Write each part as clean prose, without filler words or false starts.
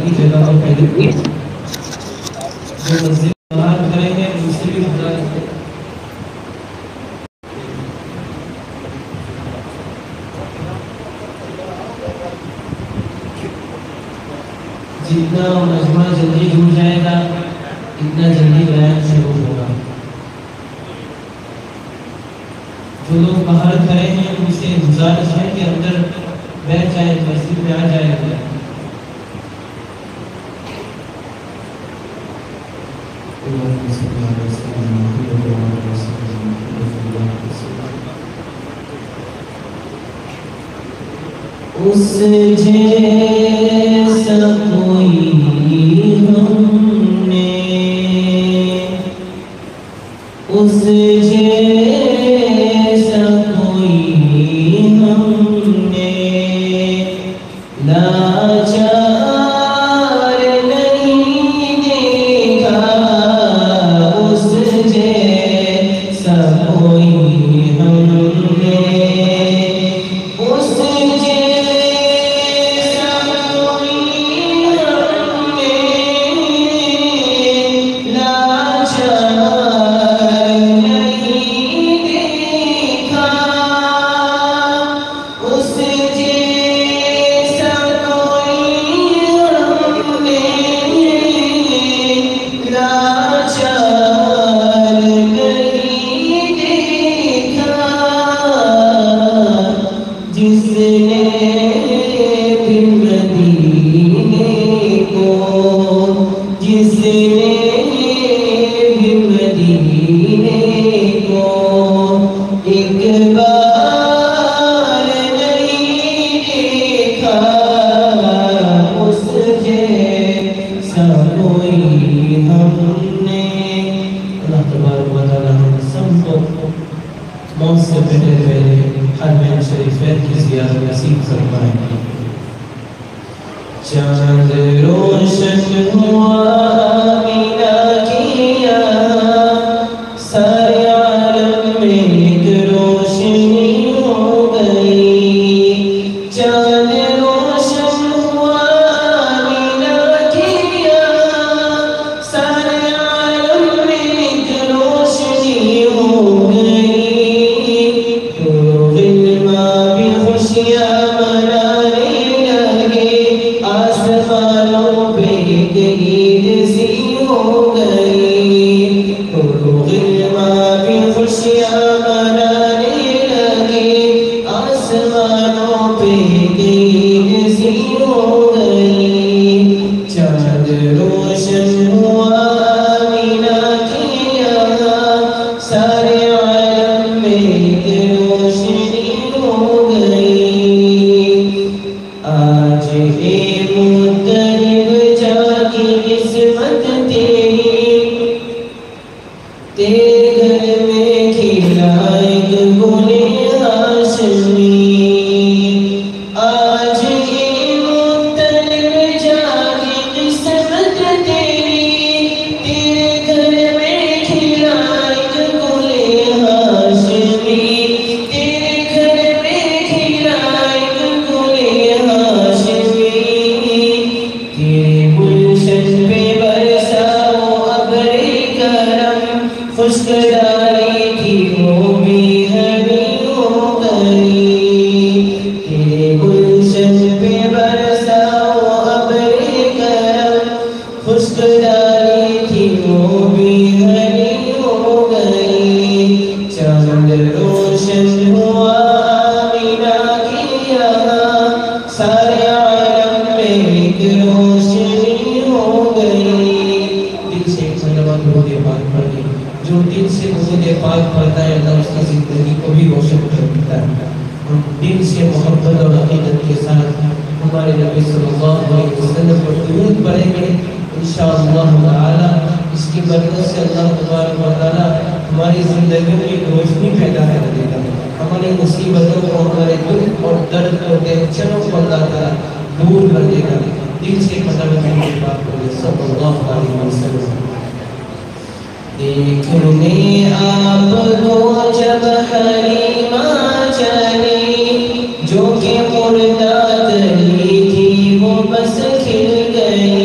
کی جگہ پر پہلے جو مسجد باہر کھڑے ہیں ان سے بھی گزارش ہے جتنا مجمع جلدی جڑ جائے گا اتنا جلدی بیان شروع ہوگا. جو لوگ باہر کھڑے ہیں ان سے گزارش ہے کہ اندر بیٹھ جائے مسجد میں آ جائے گا. اس جیسا کوئی ہم نے اس جیسا کوئی ہم نے لاچار نہیں دیکھا اس جیسا کوئی ہم نے اس چاند روشن ہوا آمینہ کیا سارے عالم میں ایک روشنی ہو گئی. چاند روشن ہوا آمینہ کیا سارے عالم میں ایک روشنی ہو گئی. تو غلما بھی خوشیاں آسمانوں پہ ایک عید سی ہو گئی. غلما بھی خوشیاں منانے لگے آسمانوں پہ ایک عید سی ہو گئی. چاند روشن ہوا آمینہ کیا سارے عالم میں ایک روشنی ہو گئی. آج قسمت تیری تیرے گھر میں کھلا ایک گل ہاشمی. آج یہ مطلب جاگی قسمت تیری تیرے گھر میں کھلا ایک گل ہاشمی. تیرے گھر میں کھلا ایک گل ہاشمی. تیرے گلشن پہ خشک ڈالی تھی وہ بھی ہری ہو گئی. تیرے گلشن پہ برسا وہ ابر کرم خشک ڈالی تھی وہ بھی ہری ہو گئی. چاند روشن ہوا آمینہ کیا سارے عالم میں ایک روشنی ہو گئی. دل سے ایک سلام درود پاک پڑھیں. جو دل سے درود پاک پڑھتا ہے اللہ اس کی زندگی کو بھی روشن کر دیتا ہے. ہم دل سے محبت اور عقیدت کے ساتھ ہمارے نبی صلی اللہ علیہ وسلم پر درود پڑھیں گے انشاءاللہ تعالی. اس کی برکت سے اللہ تبارک و تعالی ہماری زندگیوں میں روشنی پیدا کر دے گا. ہماری مصیبتوں کو ہمارے دکھ اور درد اور ٹینشنوں کو اللہ تعالی دور کر دے گا. دل سے قدم کرنے کی بات کریں صلی اللہ علیہ وسلم. دیکھنے آپ کو جب حلیمہ چلی جو کہ مردہ تلی تھی وہ بس کھل گئی.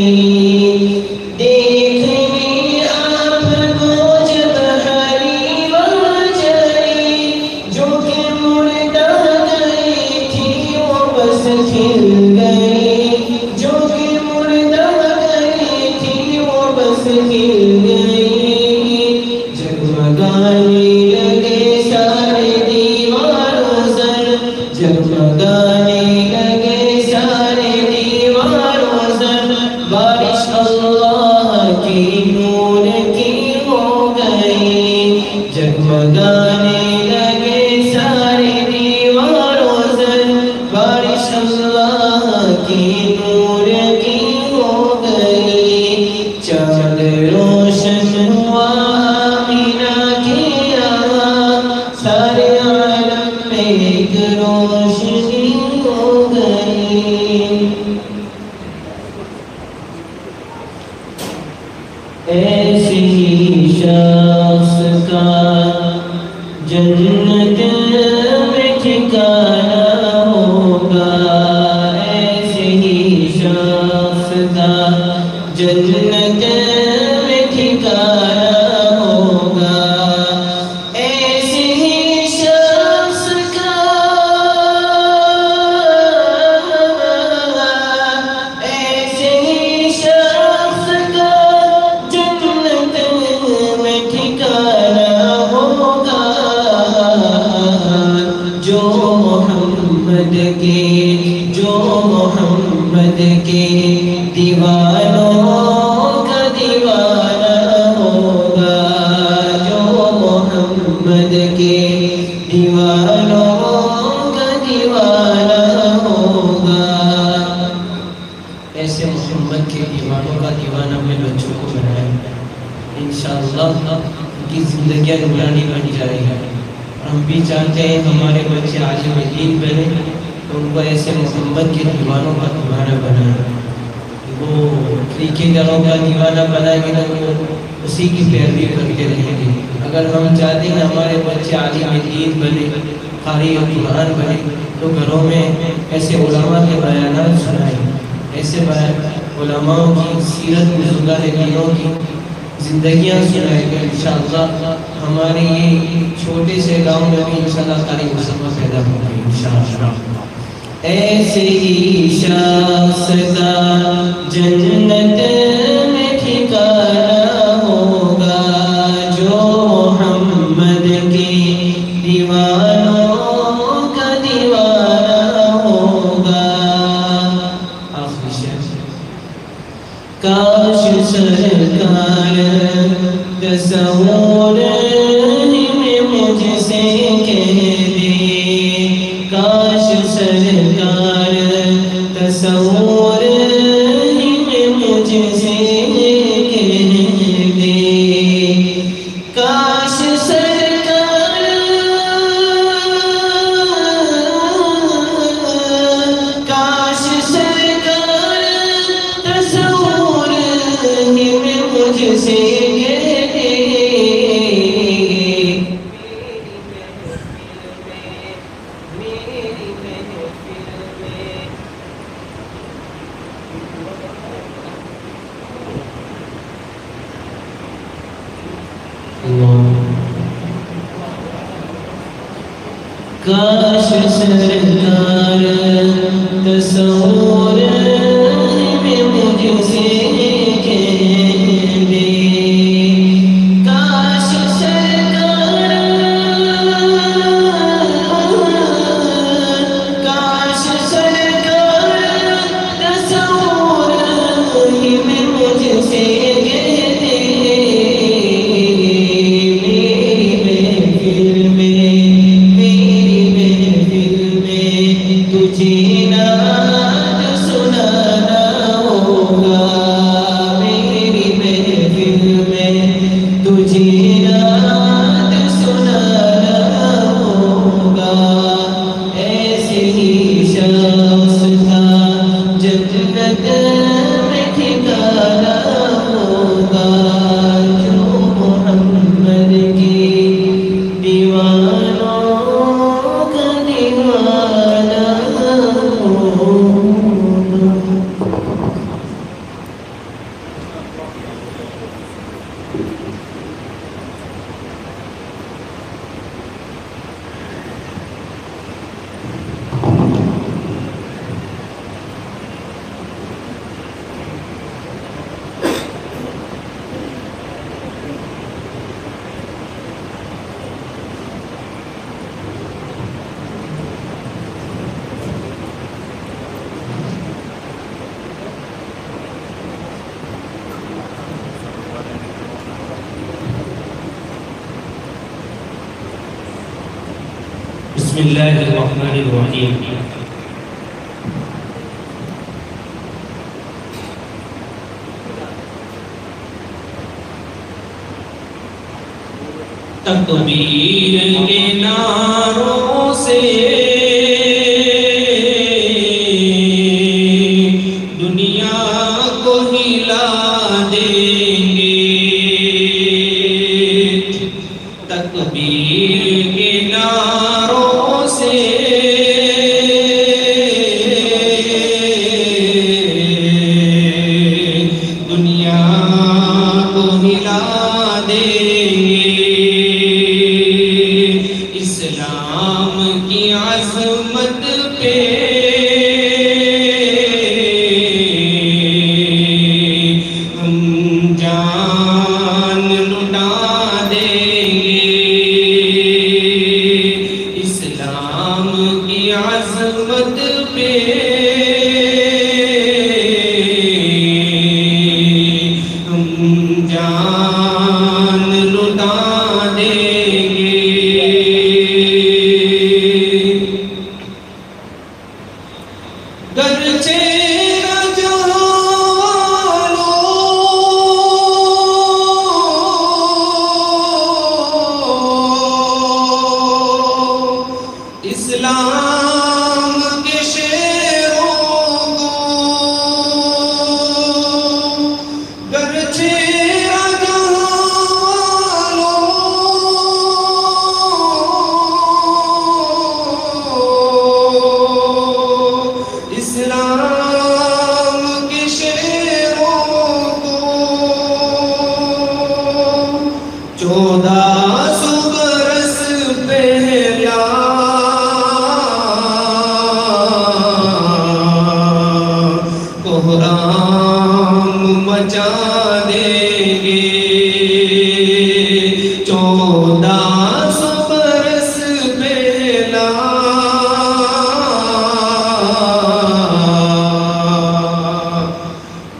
نور کی ہو گئی، چاند روشن ہوا آمینہ کی آواز، سارے عالم میں ایک روشنی ہو گئی۔ ایسی شخص کا جنت میں ٹھکانہ ہوگا، ایسے ہی شخص کا جنت میں ٹھکانہ ہوگا، ایسے ہی شخص کا، ایسے ہی شخص کا جنت میں ٹھکانہ ہوگا، جو محمد کے دیوانوں کا دیوانہ ہوگا، جو محمد کے دیوانوں کا دیوانہ ہوگا۔ ایسے محمد کے دیوانوں کا دیوانہ میں بچوں کو بنائیں، انشاءاللہ ان کی زندگیاں نورانی بن جائے گی۔ ہم بھی چاہتے ہیں ہمارے بچے عالم دین بنے، تو ان کو ایسے محمد کے دیوانوں کا دیوانہ بنائیں۔ وہ ٹھیکیداروں کا دیوانہ بنائیں گے تو اسی کی پیروی کرتے رہیں گے۔ اگر ہم چاہتے ہیں ہمارے بچے عالم دین بنے، قاری قرآن بنے، تو گھروں میں ایسے علماء کے بیانات سنائیں، ایسے علماء کی سیرت بزرگان دینوں کی زندگیاں سنائیں گے۔ انشاءاللہ ہمارے یہ چھوٹے سے گاؤں میں بھی انشاءاللہ قاری مسلمہ پیدا ہوں گے انشاءاللہ۔ ایسے ہی شخص کا جنت میں ٹھکانہ ہوگا، جو محمد کے دیوانوں کا دیوانہ ہوگا۔ آخری شعر، کاش سرکار تصور میں مجھ سے کہہ دے، کاش سرکار تصور میں مجھ سے کہہ دے، کاش سرکار، کاش سرکار تصور میں مجھ سے کہہ دے، کاش سرکار تصور میں مجھ سے کہہ دے، کاش سرکار، کاش سرکار تصور میں مجھ سے کہہ دے، تجھے نعت سنانا ہوگا، میری محفل میں تجھے نعت سنانا ہوگا، ایسے ہی شخص کا جنت میں ٹھکانہ ہوگا، جو محمد کے دیوانوں کا دیوانہ ہوگا۔ بسم اللہ الرحمن الرحیم۔ تکبیر کے نعروں سے دنیا کو ہلا دیں گے، تکبیر کے نعروں سے دنیا کو ہلا دیں گے، اسلام کی عظمت پہ ہم جان لٹا دیں گے، اسلام کی عظمت پہ ہم جان لٹا دیں گے۔ گرچہ نہ جانو اسلام کے شیروں کو، گرچہ نہ جانو اسلام کے شیروں کو، 1400 برس پہلا کوہرام مچا دیں گے، 1400 برس پہلا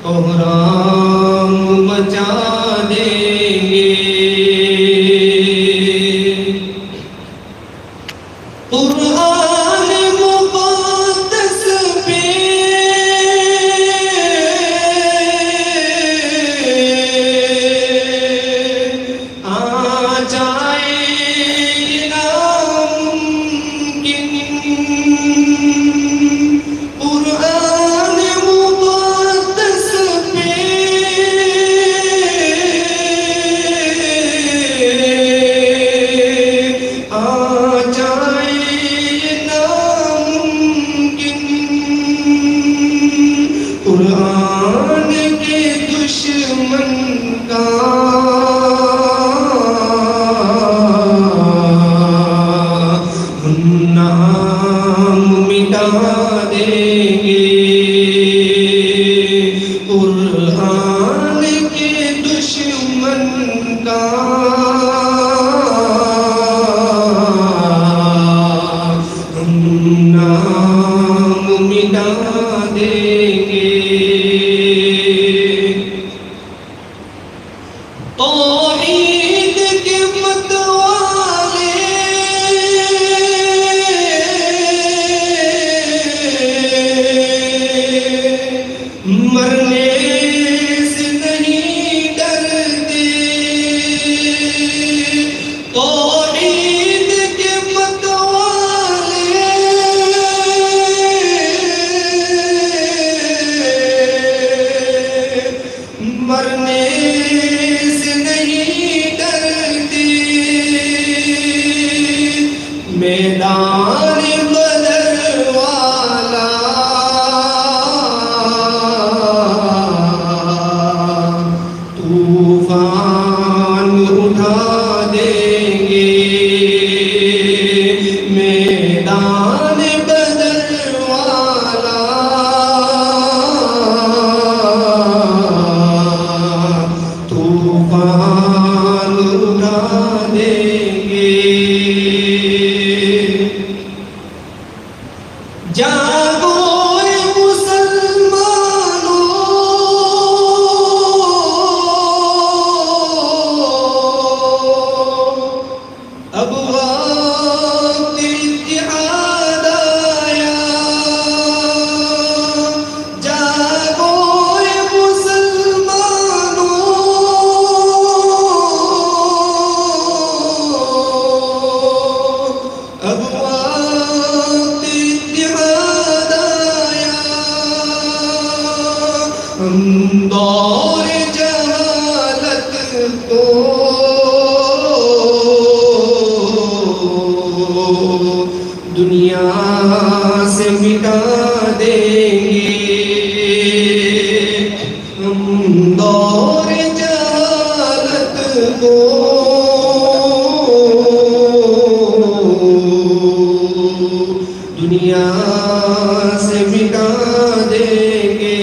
کوہرام مچا دیں گے۔ قرآن مقدس پہ آ جائے ناممکن، قرآن مقدس پہ آ جائے ناممکن، قرآن کے دشمن کا نام مٹا دیں گے، قرآن کے دشمن کا نام مٹا دیں گے۔ توحید کے متوالے مرنے سے نہیں ڈرتے، توحید کے متوالے مرنے سے نہیں ڈرتے، میدان بدر والا ہم دور جہالت کو دنیا سے مٹا دیں گے، ہم دور جہالت کو دنیا سے مٹا دیں گے،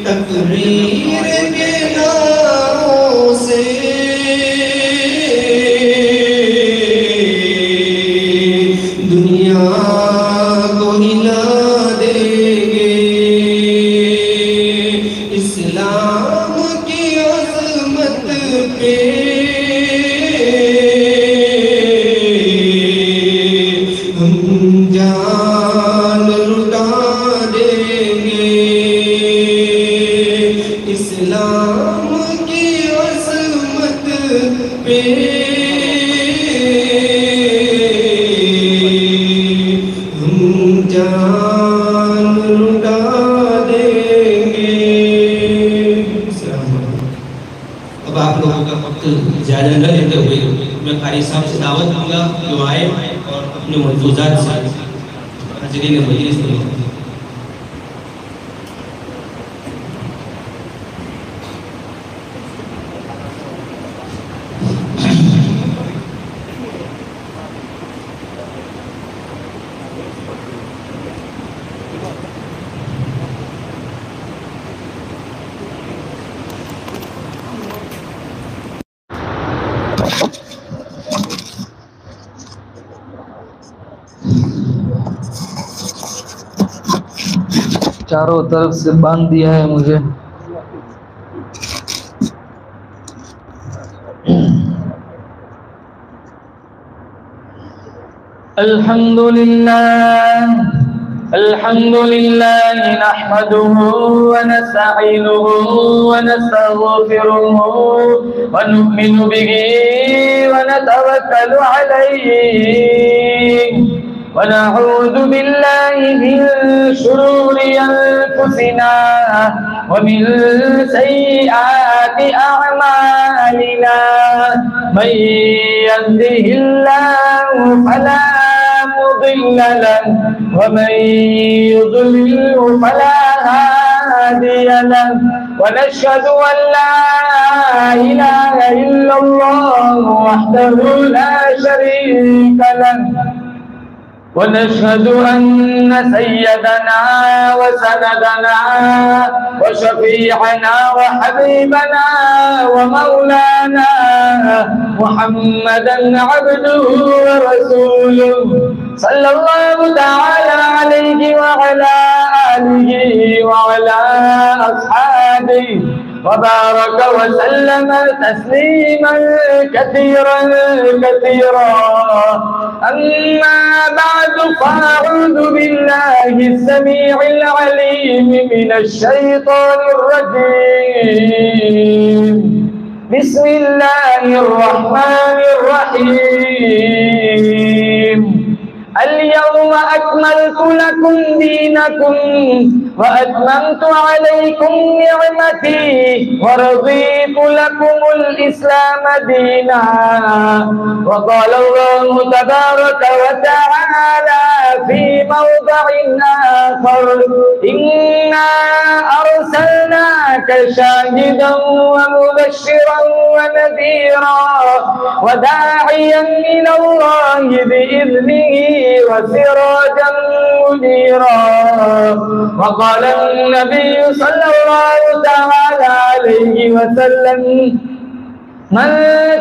تقریر کے نعروں سے دنیا کو ہلا دیں گے، اسلام کی عظمت پہ ہم جان لٹا دیں گے، اسلام کی عظمت پہ ہم جان لٹا دیں گے۔ اب آپ لوگوں کا وقت زیادہ نہ لیتے ہوئے میں قاری صاحب سے دعوت دوں گا جو آئے اور اپنے ملفوظات سے حاضرین مجلس میں چاروں طرف سے باندھ دیا ہے مجھے۔ الحمد لله نحمده ونستعينه ونستغفره ونؤمن به ونتوكل عليه ونعوذ بالله من شرور أنفسنا ومن سيئات أعمالنا، من يهده الله فلا مضل له ومن يضلل فلا هادي له، ونشهد أن لا إله إلا الله وحده لا شريك له، ونشهد أن سيدنا وسندنا وشفيعنا وحبيبنا ومولانا محمدا عبده ورسوله صلى الله تعالى عليه وعلى آله وعلى أصحابه وبارك وسلم تسليما كثيرا كثيرا. أما بعد فأعوذ بالله السميع العليم من الشيطان الرجيم. بسم الله الرحمن الرحيم. اليوم أكملت لكم دينكم وأتممت عليكم نعمتي ورضيت لكم الإسلام دينا. وقال الله تبارك وتعالى في موضع آخر: إنا أرسلناك شاهدا ومبشرا ونذيرا وداعيا إلى الله بإذنه وسراجا منيرا. وقال النبي صلى الله تعالى عليه وسلم: من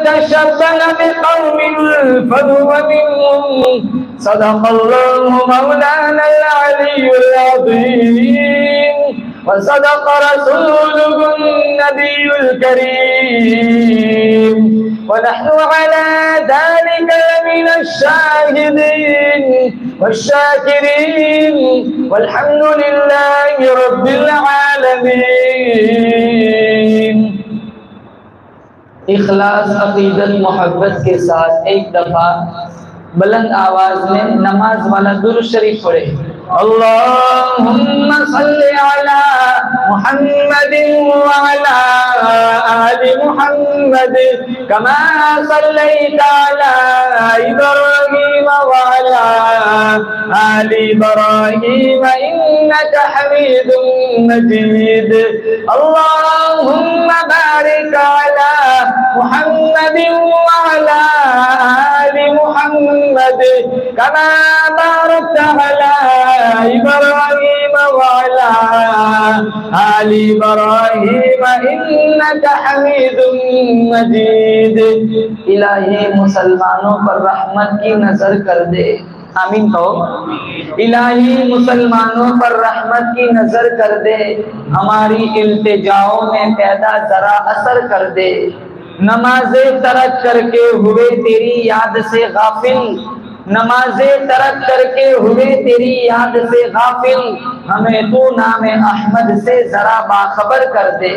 تشبه بقوم فهو منهم. صدق الله مولانا العلي العظيم وصدق رسوله النبي الكريم، ونحن على ذلك من الشاهدين والشاكرين والحمد لله رب العالمين. اخلاص، عقیدت، محبت کے ساتھ ایک دفعہ بلند آواز میں نماز والا درود شریف پڑھے. اللهم صل على محمد وعلى آل محمد كما صليت على إبراهيم وعلى آل إبراهيم إنك حميد مجيد اللهم بارك على محمد وعلى آل محمد كما باركت على إبراهيم وعلى آل إبراهيم إنك حميد مجيد. الہی مسلمانوں پر رحمت کی نظر کر دے. آمین کہو. الہی مسلمانوں پر رحمت کی نظر کر دے. ہماری التجاؤں میں پیدا ذرا اثر کر دے. نمازیں ترک کر کے ہوئے تیری یاد سے غافل، نمازیں ترک کر کے ہوئے تیری یاد سے غافل، ہمیں تو نام احمد سے ذرا باخبر کر دے.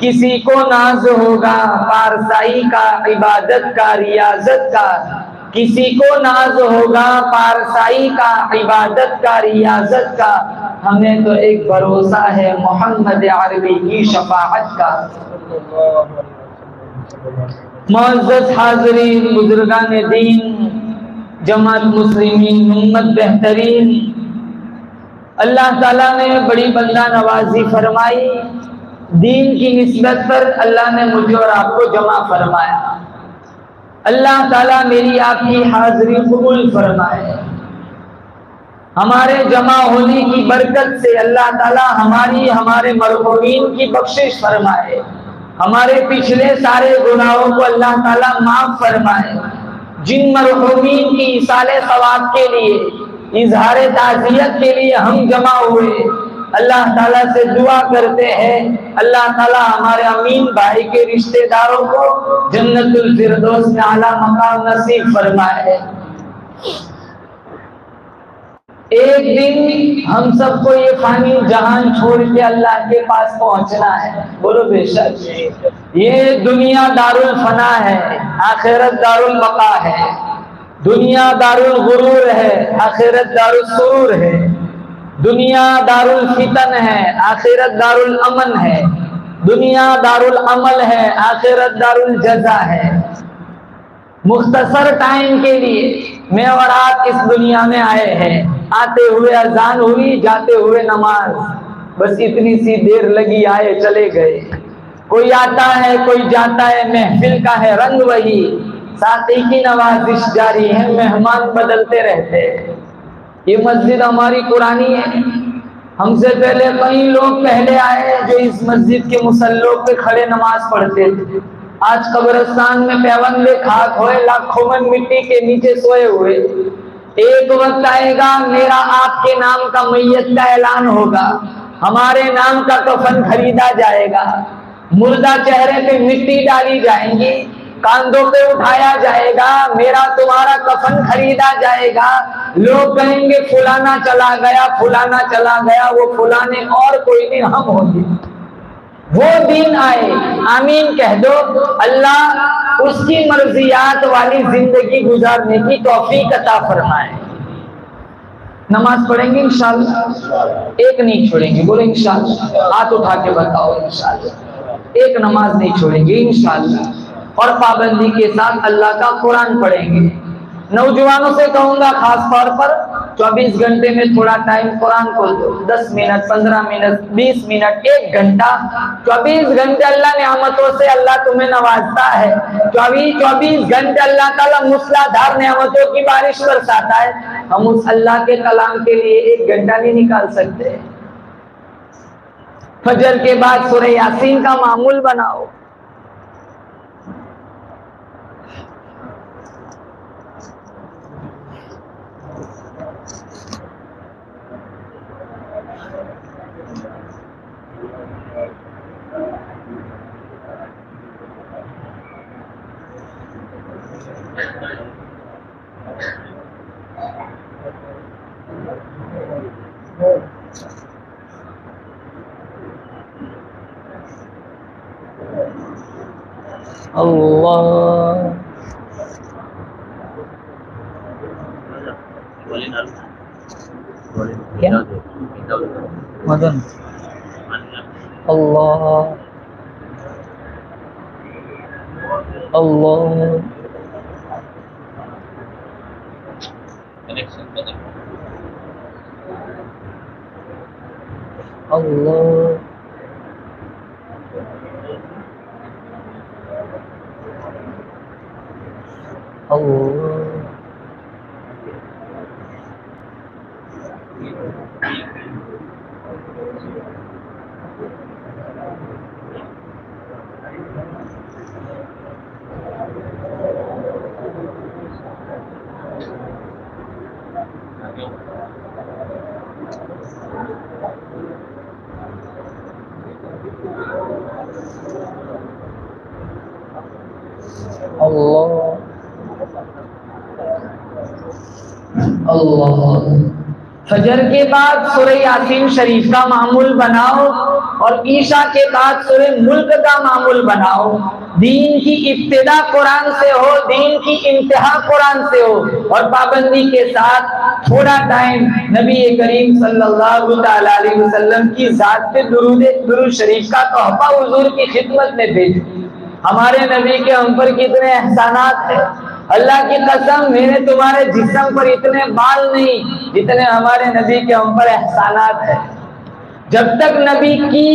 کسی کو ناز ہوگا پارسائی کا، عبادت کا، ریاضت کا، کسی کو ناز ہوگا پارسائی کا، عبادت کا، ریاضت کا، ہمیں تو ایک بھروسہ ہے محمد عربی کی شفاعت کا. معزز حاضرین، بزرگان دین، جماعت مسلمین، امت بہترین، اللہ تعالیٰ نے بڑی بندہ نوازی فرمائی. دین کی نسبت پر اللہ نے مجھے اور آپ کو جمع فرمایا. اللہ تعالیٰ میری آپ کی حاضری قبول فرمائے. ہمارے جمع ہونے کی برکت سے اللہ تعالیٰ ہمارے مرحومین کی بخشش فرمائے. ہمارے پچھلے سارے گناہوں کو اللہ تعالیٰ معاف فرمائے. جن مرحومین کی ایصال ثواب کے لیے، اظہار تعزیت کے لیے ہم جمع ہوئے، اللہ تعالیٰ سے دعا کرتے ہیں اللہ تعالیٰ ہمارے امین بھائی کے رشتہ داروں کو جنت الفردوس میں اعلیٰ مقام نصیب فرمائے. ایک دن ہم سب کو یہ فانی جہان چھوڑ کے اللہ کے پاس پہنچنا ہے. بولو بے شک. یہ دنیا دار الفنا ہے، آخرت دار البقا ہے. دنیا دار الغرور ہے، آخرت دار السرور ہے. دنیا دار الفتن ہے، آخرت دار الامن ہے. دنیا دار العمل ہے، آخرت دار الجزا ہے. مختصر ٹائم کے لیے میں اور آپ اس دنیا میں آئے ہیں. آتے ہوئے اذان ہوئی، جاتے ہوئے نماز، بس اتنی سی دیر لگی، آئے چلے گئے. کوئی آتا ہے کوئی جاتا ہے، محفل کا ہے رنگ وہی، ساتھی کی نوازش جاری ہے، مہمان بدلتے رہتے. یہ مسجد ہماری پرانی ہے. ہم سے پہلے کئی لوگ پہلے آئے جو اس مسجد کے مصلوں پہ کھڑے نماز پڑھتے تھے. آج قبرستان میں پیوند خاک ہوئے، لاکھوں من مٹی کے نیچے سوئے ہوئے. ایک وقت آئے گا میرا آپ کے نام کا میت کا اعلان ہوگا، ہمارے نام کا کفن خریدا جائے گا، مردہ چہرے پہ مٹی ڈالی جائیں گی، کاندھوں پہ اٹھایا جائے گا، میرا تمہارا کفن خریدا جائے گا. لوگ کہیں گے فلانا چلا گیا، فلانا چلا گیا، وہ فلانے اور کوئی نہیں، ہم ہوں گے. وہ دن آئے، آمین کہہ دو. اللہ اس کی مرضیات والی زندگی گزارنے کی توفیق عطا فرمائے. نماز پڑھیں گے انشاءاللہ، ایک نہیں چھوڑیں گے. بولے انشاءاللہ. ہاتھ اٹھا کے بتاؤ انشاءاللہ. ایک نماز نہیں چھوڑیں گے انشاءاللہ، اور پابندی کے ساتھ اللہ کا قرآن پڑھیں گے. نوجوانوں سے کہوں گا خاص طور پر 24 گھنٹے میں تھوڑا ٹائم قرآن کو دو. 10 منٹ، 15 منٹ، 20 منٹ، 1 گھنٹہ. 24 گھنٹے اللہ نعمتوں سے اللہ تمہیں نوازتا ہے. 24 گھنٹے اللہ تعالیٰ موسلادھار نعمتوں کی بارش برساتا ہے. ہم اس اللہ کے کلام کے لیے 1 گھنٹہ نہیں نکال سکتے. فجر کے بعد سورہ یاسین کا معمول بناؤ. اللہ کیا مدن اللہ اللہ اللہ اللہ اللہ فجر کے بعد سورہ یاسین شریف کا معمول بناؤ اور عشاء کے بعد سورہ ملک کا معمول بناؤ. دین کی ابتدا قرآن سے ہو, دین کی انتہا قرآن سے ہو, اور پابندی کے ساتھ تھوڑا ٹائم نبی کریم صلی اللہ تعالی علیہ وسلم کی ذات پہ درود شریف کا تحفہ حضور کی خدمت میں بھیجو. ہمارے نبی کے ہم پر کتنے احسانات ہیں. اللہ کی قسم میرے تمہارے جسم پر اتنے بال نہیں جتنے ہمارے نبی کے ہم پر احسانات ہیں. جب تک نبی کی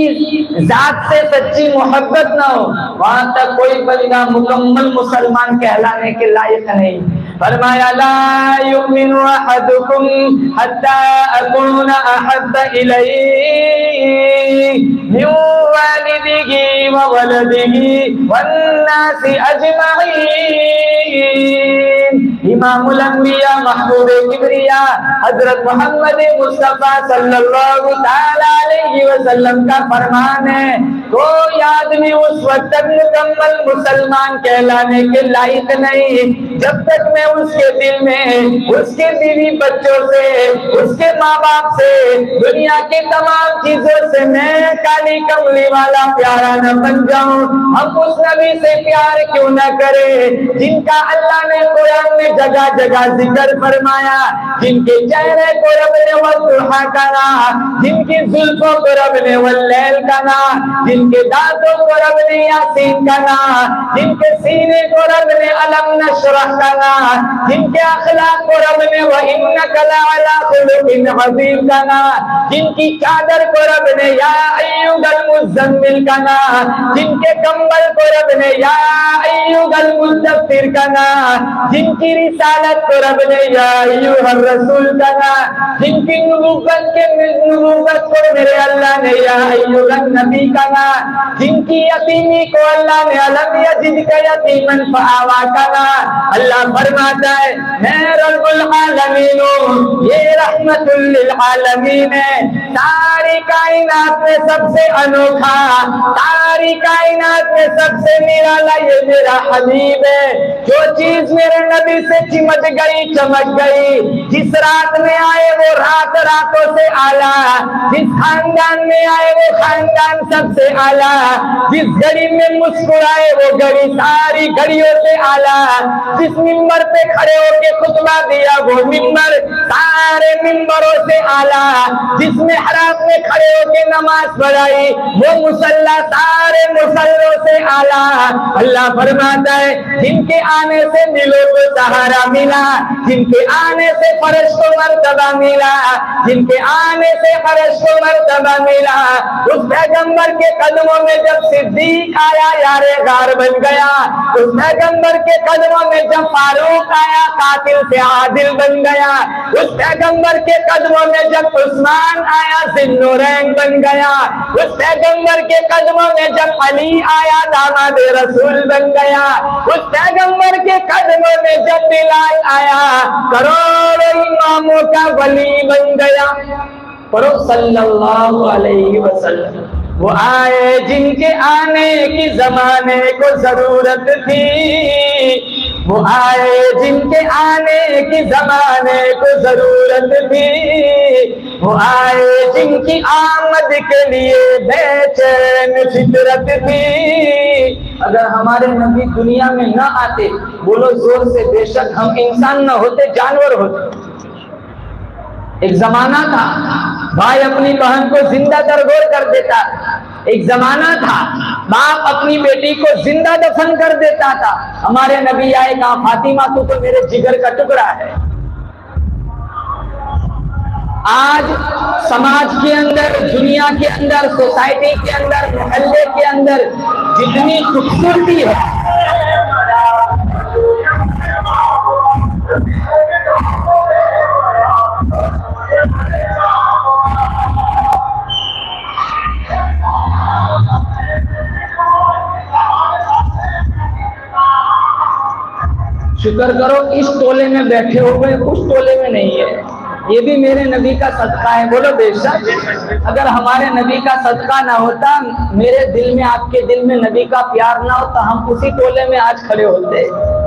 ذات سے سچی محبت نہ ہو وہاں تک کوئی بندہ مکمل مسلمان کہلانے کے لائق نہیں. فرمایا لا یؤمن احدکم حتی اکون احب الیہ من والدہ وولدہ والناس اجمعین. امام الانبیاء محبوب کبریا حضرت محمد مصطفیٰ صلی اللہ تعالی علیہ وسلم کا فرمان ہے کوئی آدمی اس وقت تک مکمل مسلمان کہلانے کے لائق نہیں جب تک میں اس کے دل میں اس کے بیوی بچوں سے اس کے ماں باپ سے دنیا کی تمام چیزوں سے میں کالی کملی والا پیارا نہ بن جاؤں. ہم اس نبی سے پیار کیوں نہ کرے جن کا اللہ نے قرآن میں جگہ جگہ ذکر فرمایا, جن کے چہرے کو رب نے والضحیٰ کہا, جن کی زلفوں کو رب نے واللیل کہا, جن کے دانتوں کو رب نے یاسین کہا, جن کے سینے کو رب نے علم نشرح کہا, جن کے اخلاق کو رب نے وَإِنَّكَ لَعَلَىٰ خُلُقٍ عَظِيمٍ کہا, جن کی چادر کو رب نے یا ایھا المزمل کہا, جن کے کمبل کو رب نے یا ایھا المدثر کہا, جن کی رسالت کو رب نے یا ایھا الرسول کہا, جن کی نبوت کو میرے اللہ نے یا ایھا النبی کہا, جن کی یتیمی کو اللہ نے الم یجدک یتیما فآویٰ کہا. اللہ فرماتا ہے میں رب العالمین ہوں, یہ رحمت للعالمین ہے. ساری کائنات میں سب سے انوکھا, ساری کائنات میں سب سے نرالا یہ میرا حبیب ہے. جو چیز میرے نبی سے چمٹ گئی چمک گئی, جس رات میں آئے وہ رات راتوں سے اعلیٰ, جس خاندان میں آئے وہ خاندان سب سے اعلیٰ, جس گھڑی میں مسکرائے وہ گھڑی ساری گھڑیوں سے اعلیٰ, جس ممبر پہ کھڑے ہو کے خطبہ دیا وہ ممبر سارے ممبروں سے اعلیٰ, جس محراب میں کھڑے ہو کے نماز پڑھائی وہ مصلی سارے مصلوں سے اعلیٰ. اللہ فرماتا ہے جن کے آنے سے دلوں کو سہارا ملا, جن کے آنے سے فرش کو مرتبہ ملا, جن کے آنے سے فرش کو مرتبہ ملا, اس پیغمبر کے قدموں میں جب صدیق آیا یار غار بن گیا, اس پیغمبر کے قدموں میں جب فاروق آیا قاتل سے عادل بن گیا, اس پیغمبر کے قدموں میں جب عثمان آیا ذوالنورین بن گیا, اس پیغمبر کے قدموں میں جب علی آیا داماد رسول بن گیا, اس پیغمبر کے قدموں میں جب بلال آیا کروڑوں اماموں کا ولی بن گیا. پڑھو صلی اللہ علیہ وسلم. وہ آئے جن کے آنے کی زمانے کو ضرورت تھی, وہ آئے جن کے آنے کی زمانے کو ضرورت تھی, وہ آئے جن کی آمد کے لیے بے چین فطرت تھی. اگر ہمارے نبی دنیا میں نہ آتے بولو زور سے بے شک ہم انسان نہ ہوتے جانور ہوتے. ایک زمانہ تھا بھائی اپنی بہن کو زندہ درگور کر دیتا تھا۔ ایک زمانہ تھا باپ اپنی بیٹی کو زندہ دفن کر دیتا تھا۔ ہمارے نبی آئے کہا فاطمہ تو میرے جگر کا ٹکڑا ہے۔ آج سماج کے اندر، دنیا کے اندر، سوسائٹی کے اندر، محلے کے اندر جتنی خوبصورتی ہے، شکر کرو اس ٹولے میں بیٹھے ہوئے اس ٹولے میں نہیں ہے، یہ بھی میرے نبی کا صدقہ ہے۔ بولو بے شک، اگر ہمارے نبی کا صدقہ نہ ہوتا، میرے دل میں، آپ کے دل میں نبی کا پیار نہ ہوتا، ہم اسی ٹولے میں آج کھڑے ہوتے۔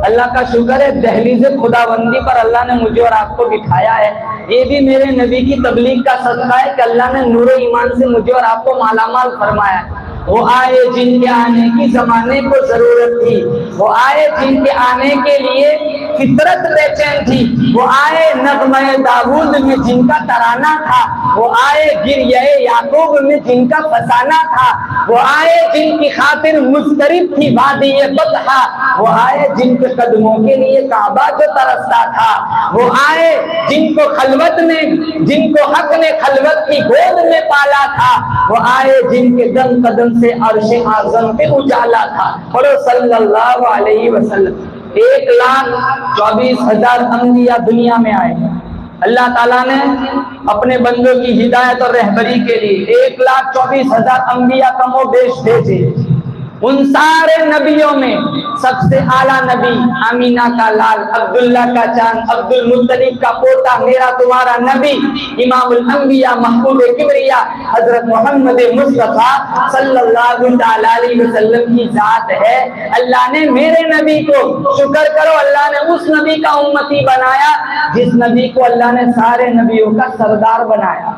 اللہ کا شکر ہے دہلیز خدا بندی پر اللہ نے مجھے اور آپ کو بٹھایا ہے۔ یہ بھی میرے نبی کی تبلیغ کا صدقہ ہے کہ اللہ نے نور و ایمان سے مجھے اور آپ کو مالا مال فرمایا۔ وہ آئے جن کے آنے کی زمانے کو ضرورت تھی، وہ آئے جن کے آنے کے لیے فطرت بے چین تھی، وہ آئے نغمہ داؤد میں جن کا ترانہ تھا، وہ آئے گریہ یعقوب میں جن کا فسانہ تھا، وہ آئے جن کی خاطر مضطرب تھی وادی بطحا، وہ آئے جن کے قدموں کے لیے کعبہ جو ترستا تھا، وہ آئے جن کو خلوت نے، جن کو حق نے خلوت کی گود میں پالا تھا، وہ آئے جن کے دم قدم سے عرش اعظم پہ اجالا تھا۔ پڑھو صلی اللہ علیہ وسلم۔ 1,24,000 انبیاء دنیا میں آئے۔ اللہ تعالیٰ نے اپنے بندوں کی ہدایت اور رہبری کے لیے 1,24,000 انبیاء کم و بیش بھیجے۔ ان سارے نبیوں میں سب سے اعلیٰ نبی آمینہ کا لال، عبداللہ کا چاند، عبد المطلب کا پوتا، میرا تمہارا نبی، امام الانبیاء، محبوب کبریا، حضرت محمد مصطفیٰ صلی اللہ علیہ وسلم کی ذات ہے۔ اللہ نے میرے نبی کو، شکر کرو اللہ نے اس نبی کا امتی بنایا جس نبی کو اللہ نے سارے نبیوں کا سردار بنایا۔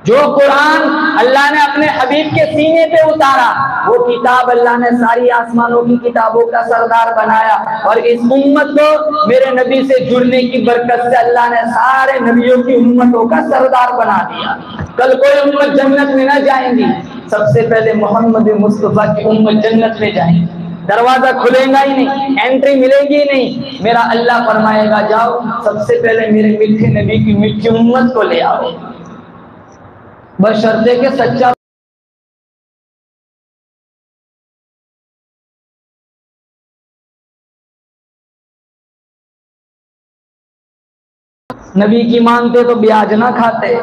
جو قرآن اللہ نے اپنے حبیب کے سینے پہ اتارا، وہ کتاب اللہ نے ساری آسمانوں کی کتابوں کا سردار بنایا، اور اس امت کو میرے نبی سے جڑنے کی برکت سے اللہ نے سارے نبیوں کی امتوں کا سردار بنا دیا۔ کل کوئی امت جنت میں نہ جائیں گی، سب سے پہلے محمد مصطفیٰ کی امت جنت میں جائیں گی۔ دروازہ کھلے گا ہی نہیں، انٹری ملے گی نہیں، میرا اللہ فرمائے گا جاؤ سب سے پہلے میرے میٹھے نبی کی میٹھی امت کو لے آؤ، بشرطے کہ سچا نبی کی مانتے تو بیاج نہ کھاتے،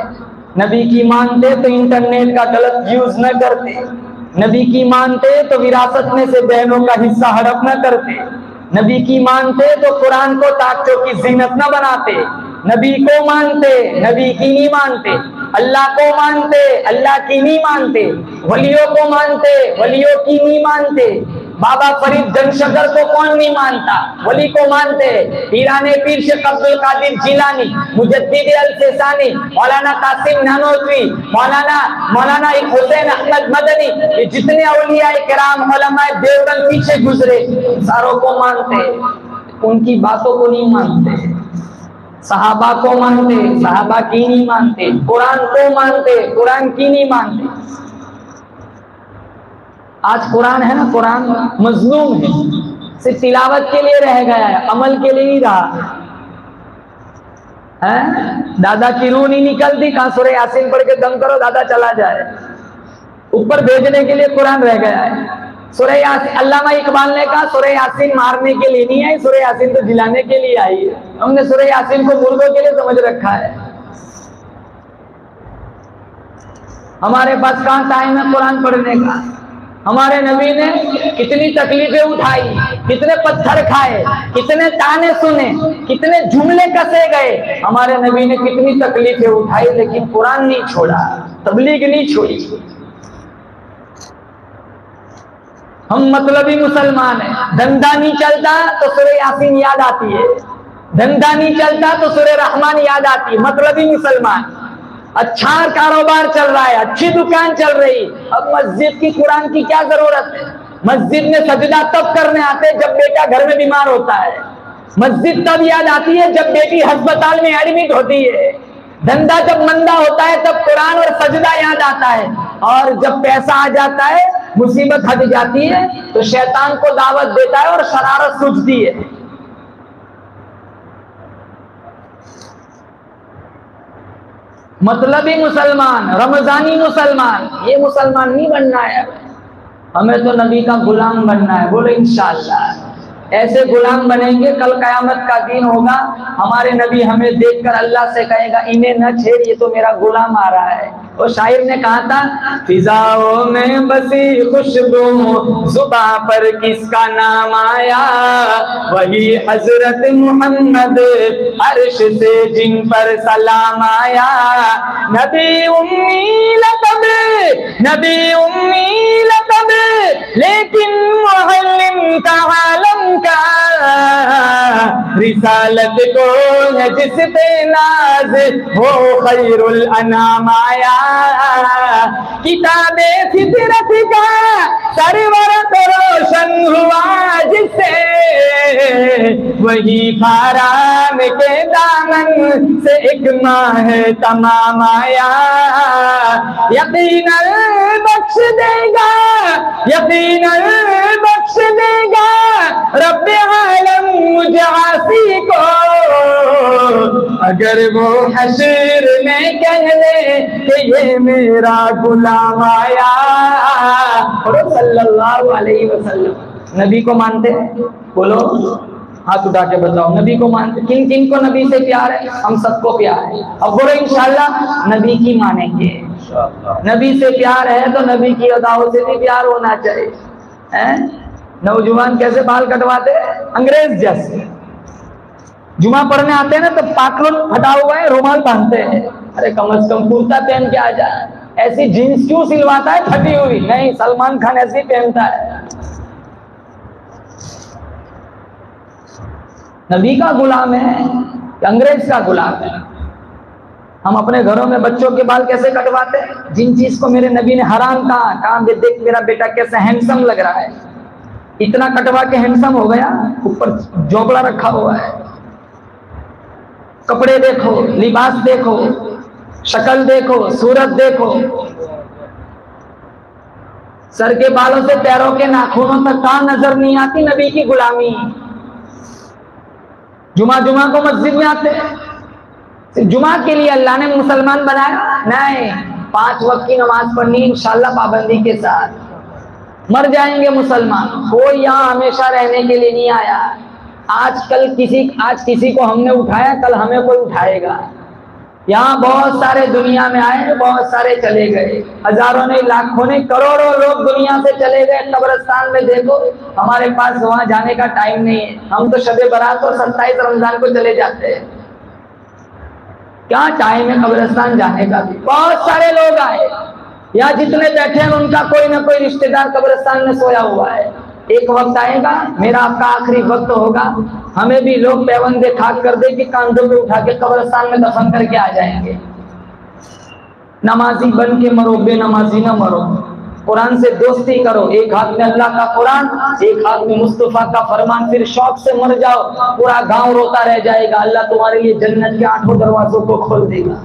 نبی کی مانتے تو انٹرنیٹ کا غلط یوز نہ کرتے، نبی کی مانتے تو وراثت میں سے بہنوں کا حصہ ہڑپ نہ کرتے، نبی کی مانتے تو قرآن کو تاکچوں کی زینت نہ بناتے، نبی کو مانتے نبی کی نہیں مانتے، اللہ کو مانتے اللہ کی نہیں مانتے، ولیوں کو مانتے ولیوں کی نہیں مانتے۔ بابا فرید جن شکر کو کون نہیں مانتا؟ ولی کو مانتے۔ پیران پیر شیخ عبد القادر جیلانی، مجدد الفسانی، مولانا قاسم نانوتوی، مولانا حسین احمد مدنی، یہ جتنے اولیاء کرام علماء دیوبند پیچھے گزرے ساروں کو مانتے، ان کی باتوں کو نہیں مانتے۔ صحابہ کو مانتے، صحابہ کی نہیں مانتے، قرآن کو مانتے، قرآن کی نہیں مانتے۔ آج قرآن ہے نا، قرآن مظلوم ہے، صرف تلاوت کے لیے رہ گیا ہے، عمل کے لیے نہیں رہا ہے۔ دادا کی روح نہیں نکلتی، کہاں سورہ یاسین پڑھ کے دم کرو دادا چلا جائے، اوپر بھیجنے کے لیے قرآن رہ گیا ہے۔ سورہ یاسین، علامہ اقبال نے کہا سورہ یاسین مارنے کے لیے نہیں آئی، سورہ یاسین تو جلانے کے لیے آئی ہے۔ ہم نے سورہ یاسین کو مردوں کے لیے سمجھ رکھا ہے۔ ہمارے پاس کہاں ٹائم ہے قرآن پڑھنے کا؟ ہمارے نبی نے کتنی تکلیفیں اٹھائی، کتنے پتھر کھائے، کتنے تانے سنے، کتنے جملے کسے گئے، ہمارے نبی نے کتنی تکلیفیں اٹھائی، لیکن قرآن نہیں چھوڑا، تبلیغ نہیں چھوڑی۔ ہم مطلبی مسلمان ہیں، دھندا نہیں چلتا تو سورہ یاسین یاد آتی ہے، دھندا نہیں چلتا تو سورہ رحمان یاد آتی ہے۔ مطلبی مسلمان، اچھا کاروبار چل رہا ہے، اچھی دکان چل رہی، اب مسجد کی قرآن کی کیا ضرورت ہے؟ مسجد میں سجدہ تب کرنے آتے جب بیٹا گھر میں بیمار ہوتا ہے، مسجد تب یاد آتی ہے جب بیٹی ہسپتال میں ایڈمٹ ہوتی ہے، دھندا جب مندا ہوتا ہے تب قرآن اور سجدہ یاد آتا ہے، اور جب پیسہ آ جاتا ہے، مصیبت ہٹ جاتی ہے تو شیطان کو دعوت دیتا ہے اور شرارت سوچتی ہے۔ مطلبی مسلمان، رمضانی مسلمان، یہ مسلمان نہیں بننا ہے، ہمیں تو نبی کا غلام بننا ہے۔ بولو انشاءاللہ ایسے غلام بنیں گے، کل قیامت کا دن ہوگا، ہمارے نبی ہمیں دیکھ کر اللہ سے کہے گا انہیں نہ چھیڑ، یہ تو میرا غلام آ رہا ہے۔ وہ شاعر نے کہا تھا فضاؤں میں بسی خوشبو زباں پر کس کا نام آیا، وہی حضرت محمد عرش سے جن پر سلام آیا۔ نبی امی لقب، نبی امی لقب، لیکن معلم کا عالم کا، رسالت کو ہے جس پہ ناز، وہ خیر الانام آیا۔ کتاب فطرت کا سرورت روشن ہوا جس سے، وہی فاران کے دامن سے ایک ماہ تمام آیا۔ یقیناً بخش دے گا، یقیناً بخش دے گا رب عالم مجھ عاصی کو، اگر وہ حشر میں کہہ لے کہ یہ میرا غلام آیا۔ اور صلی اللہ علیہ وسلم نبی کو مانتے ہیں؟ بولو ہاتھ اٹھا کے بتاؤ، نبی کو مانتے؟ کن کن کو نبی سے پیار ہے؟ ہم سب کو پیار ہے۔ اب بولو انشاءاللہ نبی کی مانیں گے۔ نبی سے پیار ہے تو نبی کی اداؤں سے بھی پیار ہونا چاہیے۔ نوجوان کیسے بال کٹواتے ہیں؟ انگریز جیسے۔ جمعہ پڑھنے آتے ہیں نا تو پاکلون پھٹا ہوا ہے، رومال باندھتے ہیں، ارے کم از کم کرتا پہن کے آ جائے، ایسی جینس کیوں سلواتا ہے پھٹی ہوئی؟ نہیں، سلمان خان ایسی پہنتا ہے۔ نبی کا غلام ہے کہ انگریز کا غلام ہے؟ ہم اپنے گھروں میں بچوں کے بال کیسے کٹواتے ہیں؟ جن چیز کو میرے نبی نے حرام کہا دیکھ میرا بیٹا کیسے ہینڈسم لگ رہا ہے، اتنا کٹوا کے ہینڈسم ہو گیا، اوپر جوبڑا رکھا ہوا ہے۔ کپڑے دیکھو، لباس دیکھو، شکل دیکھو، صورت دیکھو، سر کے بالوں سے پیروں کے ناخنوں تک کہاں نظر نہیں آتی نبی کی غلامی؟ جمعہ کو مسجد میں آتے ہیں، جمعہ کے لیے اللہ نے مسلمان بنایا؟ نہیں، 5 وقت کی نماز پڑھنی انشاءاللہ پابندی کے ساتھ۔ مر جائیں گے مسلمان، کوئی یہاں ہمیشہ رہنے کے لیے نہیں آیا۔ آج کسی کو ہم نے اٹھایا، کل ہمیں کوئی اٹھائے گا۔ یہاں بہت سارے دنیا میں آئے، بہت سارے چلے گئے، ہزاروں نے، لاکھوں نے، کروڑوں لوگ دنیا سے چلے گئے۔ قبرستان میں دیکھو، ہمارے پاس وہاں جانے کا ٹائم نہیں ہے، ہم تو شب برات اور 27 رمضان کو چلے جاتے ہیں۔ کیا ٹائم ہے قبرستان جانے کا بھی؟ بہت سارے لوگ آئے، یہاں جتنے بیٹھے ہیں ان کا کوئی نہ کوئی رشتہ دار قبرستان میں سویا ہوا ہے۔ ایک وقت آئے گا، میرا آپ کا آخری وقت ہوگا، ہمیں بھی لوگ پیوندے خاک کر دے کہ کاندھوں پہ اٹھا کے قبرستان میں دفن کر کے آ جائیں گے۔ نمازی بن کے مرو، بے نمازی نہ مرو، قرآن سے دوستی کرو، ایک ہاتھ میں اللہ کا قرآن، ایک ہاتھ میں مصطفیٰ کا فرمان، پھر شوق سے مر جاؤ، پورا گاؤں روتا رہ جائے گا، اللہ تمہارے لیے جنت کے 8 دروازوں کو کھول دے گا۔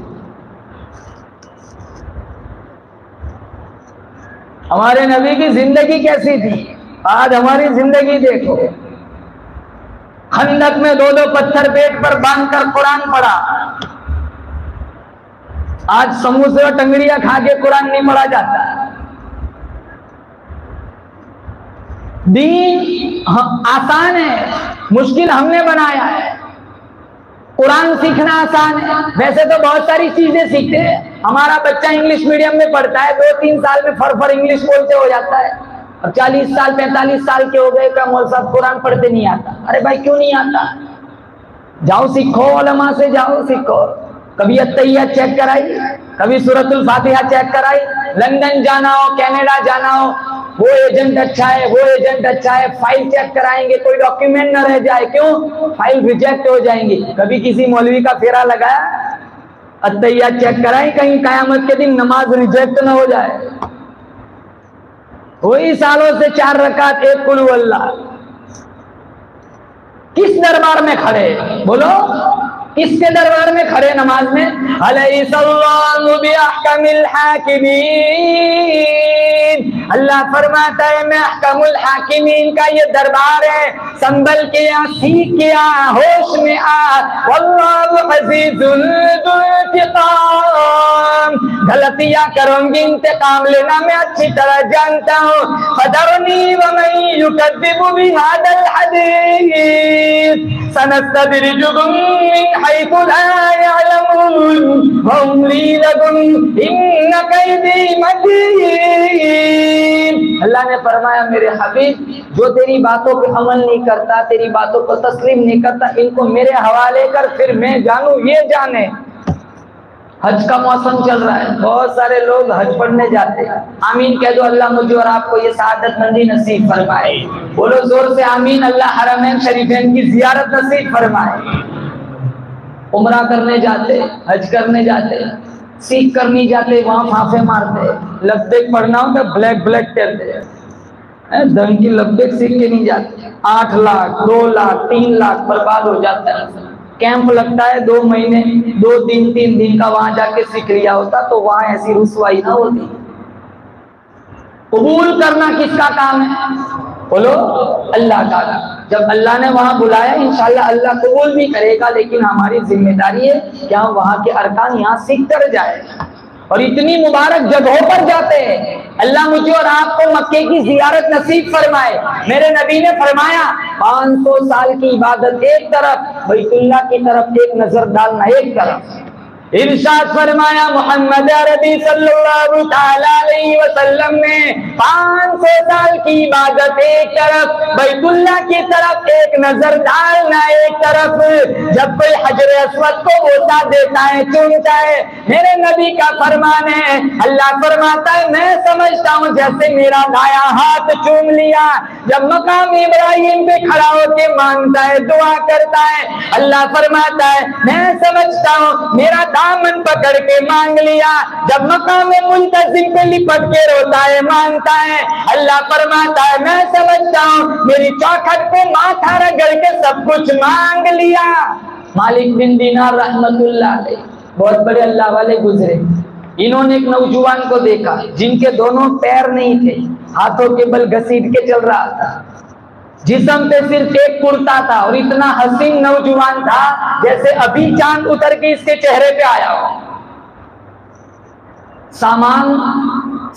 ہمارے نبی کی زندگی کیسی تھی؟ آج ہماری زندگی دیکھو، خندق میں 2 پتھر پیٹ پر باندھ کر قرآن پڑھا، آج سموسے اور ٹنگڑیاں کھا کے قرآن نہیں پڑھا جاتا۔ دین آسان ہے، مشکل ہم نے بنایا ہے۔ قرآن سیکھنا آسان ہے، ویسے تو بہت ساری چیزیں سیکھتے ہیں۔ ہمارا بچہ انگلش میڈیم میں پڑھتا ہے، 2-3 سال میں فر انگلش بولتے ہو جاتا ہے، اب 40 سال 45 سال کے ہو گئے کہ مولوی صاحب قرآن پڑھتے نہیں آتا۔ ارے بھائی کیوں نہیں آتا؟ جاؤ سیکھو، علماء سے جاؤ سیکھو۔ کبھی التحیات چیک کرائی، کبھی سورۃ الفاتحہ چیک کرائی۔ لندن جانا ہو، کینیڈا جانا ہو، وہ ایجنٹ اچھا ہے، وہ ایجنٹ اچھا ہے، فائل چیک کرائیں گے، کوئی ڈاکیومنٹ نہ رہ جائے، کیوں؟ فائل ریجیکٹ ہو جائیں گی۔ کبھی کسی مولوی کا پھیرا لگایا، التحیات چیک کرائی، کہیں قیامت کے دن نماز ریجیکٹ نہ ہو جائے۔ وہی سالوں سے 4 رکعت، 1 قل اللہ، کس دربار میں کھڑے؟ بولو کس کے دربار میں کھڑے نماز میں؟ الیس اللہ باحکم الحاکمین، اللہ فرماتا ہے میں احکم الحاکمین کا یہ دربار ہے، سنبھل کے آ، سیکھ کے آ، ہوش میں آ، واللہ عزیز ذو انتقام، غلطیاں کروں گی انتقام لینا میں اچھی طرح جانتا ہوں، فذرنی ومن یکذب بہذا الحدیث سنستدرجهم من حيث لا يعلمون واملي لهم ان كيدي متين۔ اللہ نے فرمایا میرے حبیب جو تیری باتوں پہ عمل نہیں کرتا، تیری باتوں کو تسلیم نہیں کرتا، ان کو میرے حوالے کر، پھر میں جانوں یہ جانے۔ حج کا موسم چل رہا ہے، بہت سارے لوگ حج پڑھنے جاتے ہیں، آمین کہہ دو اللہ مجھے اور آپ کو یہ سعادت مندی نصیب فرمائے، بولو زور سے آمین، اللہ حرمین شریفین کی زیارت نصیب فرمائے۔ عمرہ کرنے جاتے، حج کرنے جاتے، سیکھ کرنے جاتے، وہاں پھانفے مارتے، لبیک پڑھنا ہو تو بلیک بلیک کہتے ہیں، دھن کی لبیک سیکھ کے نہیں جاتے، 8 لاکھ 2 لاکھ 3 لاکھ برباد ہو جاتا ہے۔ کیمپ لگتا ہے 2 مہینے 2-3 دن کا، وہاں جا کے سیکھ لیا ہوتا تو وہاں ایسی رسوائی نہ ہوتی۔ قبول کرنا کس کا کام ہے؟ بولو اللہ کا کام۔ جب اللہ نے وہاں بلایا انشاءاللہ اللہ قبول بھی کرے گا، لیکن ہماری ذمہ داری ہے کہ ہم وہاں کے ارکان یہاں سیکھ کر جائیں، اور اتنی مبارک جگہوں پر جاتے ہیں۔ اللہ مجھے اور آپ کو مکے کی زیارت نصیب فرمائے۔ میرے نبی نے فرمایا 500 سال کی عبادت ایک طرف، بیت اللہ کی طرف ایک نظر ڈالنا ایک طرف۔ ارشاد فرمایا محمد عربی صلی اللہ تعالی علیہ وسلم نے 500 سال کی عبادت ایک طرف، بیت اللہ کی طرف ایک نظر ڈالنا ایک طرف۔ جب کوئی حجر اسود کو بوسہ دیتا ہے، چومتا ہے، میرے نبی کا فرمان ہے، اللہ فرماتا ہے میں سمجھتا ہوں جیسے میرا دایاں ہاتھ چوم لیا۔ جب مقام ابراہیم پہ کھڑا ہو کے مانگتا ہے، دعا کرتا ہے، اللہ فرماتا ہے میں سمجھتا ہوں میرا دامن پکڑ کے مانگ لیا۔ جب مقام منتظم پہ لپٹ کے روتا ہے، مانگتا ہے، اللہ فرماتا ہے میں سمجھتا ہوں میری چوکھٹ پہ ماتھا رگڑ کے سب کچھ مانگ لیا۔ مالک بن دینار رحمت اللہ علیہ بہت بڑے اللہ والے گزرے، انہوں نے ایک نوجوان کو دیکھا جن کے دونوں پیر نہیں تھے، ہاتھوں کے بل گھسیٹ کے چل رہا تھا، جسم پہ صرف ایک کرتا تھا، اور اتنا حسین نوجوان تھا جیسے ابھی چاند اتر کے اس کے چہرے پہ آیا ہو۔ سامان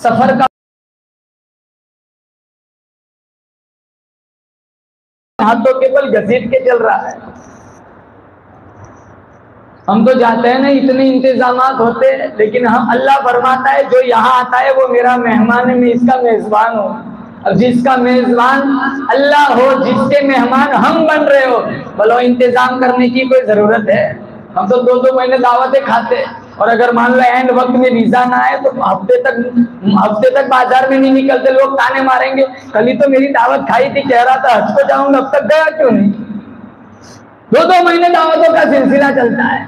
سفر کا ہاتھوں کے بل گھسیٹ کے چل رہا ہے۔ ہم تو جاتے ہیں نا، اتنے انتظامات ہوتے ہیں، لیکن ہم اللہ فرماتا ہے جو یہاں آتا ہے وہ میرا مہمان ہے، میں اس کا میزبان ہوں۔ اب جس کا میزبان اللہ ہو، جس کے مہمان ہم بن رہے ہو، بولو انتظام کرنے کی کوئی ضرورت ہے؟ ہم تو 2 مہینے دعوتیں کھاتے، اور اگر مان لو اینڈ وقت میں ویزا نہ آئے تو ہفتے تک بازار میں نہیں نکلتے، لوگ تانے ماریں گے کل ہی تو میری دعوت کھائی تھی، کہہ رہا تھا حج کو جاؤں گا، اب تک گیا کیوں نہیں؟ 2 مہینے دعوتوں کا سلسلہ چلتا ہے۔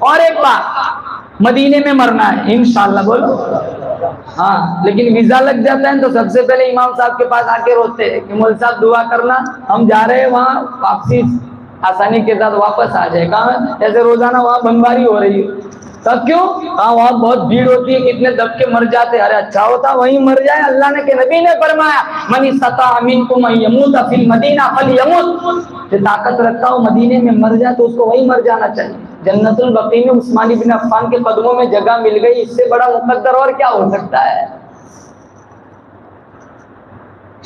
اور ایک بات، مدینے میں مرنا ہے انشاءاللہ، بولو ہاں، لیکن ویزا لگ جاتا ہے تو سب سے پہلے امام صاحب کے پاس آ کے روتے ہیں کہ مول صاحب دعا کرنا ہم جا رہے ہیں وہاں، واپسی آسانی کے ساتھ واپس آ جائے۔ کہاں جیسے روزانہ وہاں بمباری ہو رہی ہے، تب کیوں؟ کہاں وہاں بہت بھیڑ ہوتی ہے، کتنے دب کے مر جاتے، ارے اچھا ہوتا وہیں مر جائے۔ اللہ نے کہ نبی نے فرمایا من استطاع منکم ان یموت فی المدینہ فلیمت، جو طاقت رکھتا ہو مدینے میں مر جائے تو اس کو وہیں مر جانا چاہیے۔ جنت البقیع میں عثمان بن عفان کے قدموں میں جگہ مل گئی، اس سے بڑا مقدر اور کیا ہو سکتا ہے؟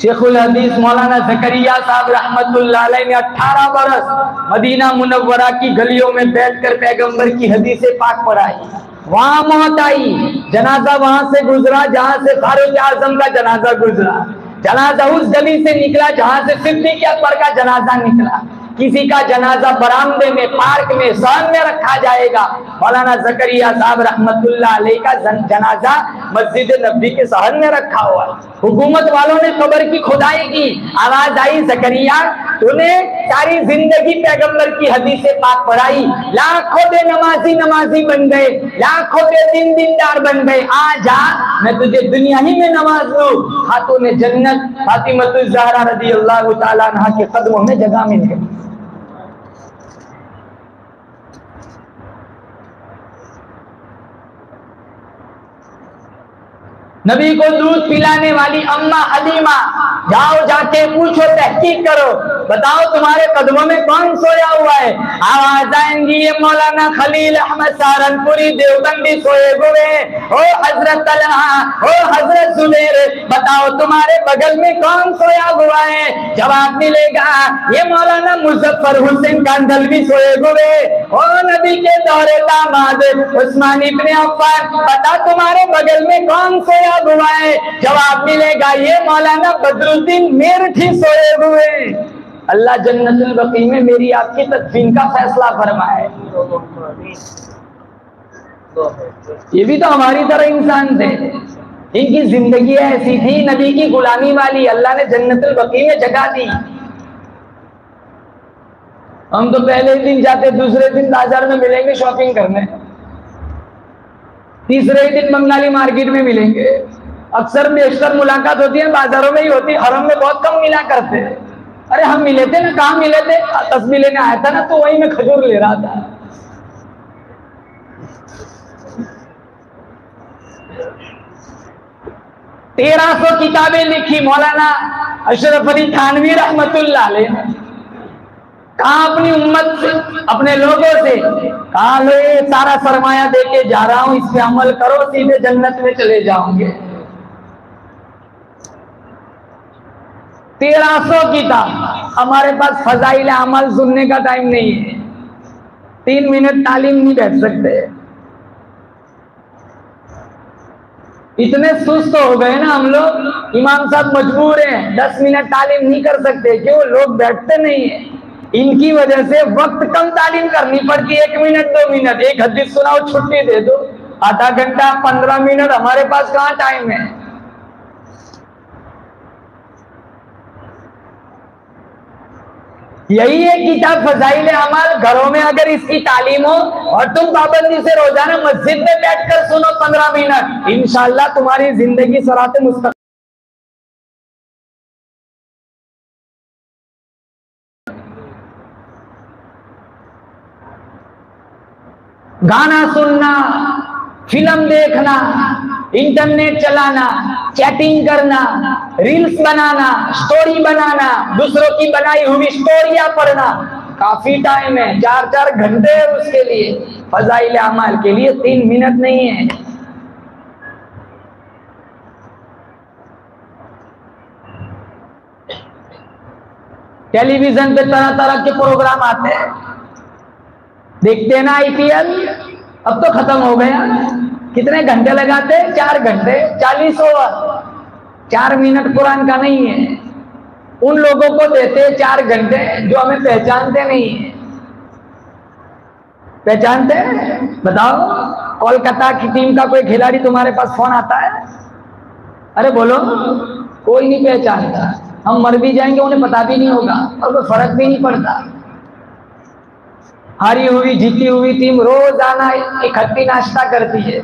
شیخ الحدیث مولانا زکریا صاحب رحمت اللہ علیہ نے 18 برس مدینہ منورہ کی گلیوں میں بیٹھ کر پیغمبر کی حدیث پاک پڑھائی، وہاں موت آئی، جنازہ وہاں سے گزرا جہاں سے فاروق اعظم کا جنازہ گزرا، جنازہ اس گلی سے نکلا جہاں سے صدیق اکبر کا جنازہ نکلا۔ کسی کا جنازہ برآمدے میں، پارک میں، صحن میں رکھا جائے گا، مولانا زکریا صاحب رحمت اللہ علیہ کا جنازہ مسجد نبوی کے صحن میں رکھا ہوا۔ حکومت والوں نے قبر کی کھدائی کی، آواز آئی زکریا تو نے ساری زندگی پیغمبر کی حدیث پاک پڑھائی، لاکھوں بے نمازی بن گئے، لاکھوں بے دیندار بن گئے، آ جا میں تجھے دنیا ہی میں نواز لوں۔ خاتون جنت فاطمہ الزہرا رضی اللہ تعالیٰ عنہا کے قدموں میں جگہ مل گئی۔ نبی کو دودھ پلانے والی اماں حلیمہ، جاؤ جا کے پوچھو، تحقیق کرو، بتاؤ تمہارے قدموں میں کون سویا ہوا ہے؟ آواز آئیں گی یہ مولانا خلیل احمد سہارنپوری دیوبندی سوئے ہوئے، او حضرت طلحہ، او حضرت زبیر، بتاؤ تمہارے بغل میں کون سویا ہوا ہے؟ جواب ملے گا یہ مولانا مظفر حسین کاندھلوی سوئے ہوئے، او نبی کے دور داماد عثمان ابن عفان، بتا تمہارے بغل میں کون سویا ہوا ہے؟ جواب ملے گا یہ مولانا بدر الدین میرٹھی سوئے ہوئے۔ اللہ جنت البقیع میں میری آپ کی تدفین کا فیصلہ فرمائے۔ یہ بھی تو ہماری طرح انسان تھے، ان کی زندگی ایسی تھی نبی کی غلامی والی، اللہ نے جنت البقیع میں جگہ دی۔ ہم تو پہلے دن جاتے، دوسرے دن بازار میں ملیں گے شاپنگ کرنے، تیسرے دن بنگالی مارکیٹ میں ملیں گے۔ اکثر بیشتر ملاقات ہوتی ہے بازاروں میں ہی ہوتی، حرم میں بہت کم ملا کرتے۔ ارے ہم ملے تھے نا، کہاں ملے تھے؟ تسبیح لینے آیا تھا نا، تو وہی میں کھجور لے رہا تھا۔ تیرہ 1300 کتابیں لکھی مولانا اشرف علی تھانوی رحمت اللہ علیہ نے۔ کہاں اپنی امت سے، اپنے لوگوں سے، کہاں لو یہ سارا سرمایہ دے کے جا رہا ہوں، اس پہ عمل کرو، سیدھے جنت میں چلے جاؤں گے۔ 1300 کتاب۔ ہمارے پاس فضائل عمل سننے کا ٹائم نہیں ہے، 3 منٹ تعلیم نہیں بیٹھ سکتے، اتنے سست ہو گئے نا ہم لوگ، امام صاحب مجبور ہیں 10 منٹ تعلیم نہیں کر سکتے، کیوں؟ لوگ بیٹھتے نہیں ہیں، ان کی وجہ سے وقت کم تعلیم کرنی پڑتی ہے، 1 منٹ 2 منٹ، ایک حدیث سناؤ چھٹی دے دو، آدھا گھنٹہ 15 منٹ، ہمارے پاس کہاں ٹائم ہے؟ یہی ہے کتاب فضائل اعمال، گھروں میں اگر اس کی تعلیم ہو اور تم پابندی سے روزانہ مسجد میں بیٹھ کر سنو 15 منٹ، انشاءاللہ تمہاری زندگی صراط مستقیم۔ گانا سننا، فلم دیکھنا، انٹرنیٹ چلانا، چیٹنگ کرنا، ریلز بنانا، سٹوری بنانا، دوسروں کی بنائی ہوئی سٹوریاں پڑھنا، کافی ٹائم ہے، 4 گھنٹے ہے اس کے لیے، فضائل اعمال کے لیے 3 منٹ نہیں ہے۔ ٹیلی ویژن پہ طرح طرح کے پروگرام آتے ہیں، دیکھتے ہیں نا IPL، اب تو ختم ہو گیا، کتنے گھنٹے لگاتے؟ 4 گھنٹے، 40 اوور، 4 منٹ قرآن کا نہیں ہے، ان لوگوں کو دیتے 4 گھنٹے جو ہمیں پہچانتے نہیں ہیں۔ پہچانتے ہیں؟ بتاؤ، کولکتہ کی ٹیم کا کوئی کھلاڑی تمہارے پاس فون آتا ہے؟ ارے بولو، کوئی نہیں پہچانتا، ہم مر بھی جائیں گے انہیں پتا بھی نہیں ہوگا اور کوئی فرق بھی نہیں پڑتا۔ ہاری ہوئی جیتی ہوئی ٹیم روزانہ اکٹھی ناشتہ کرتی ہے،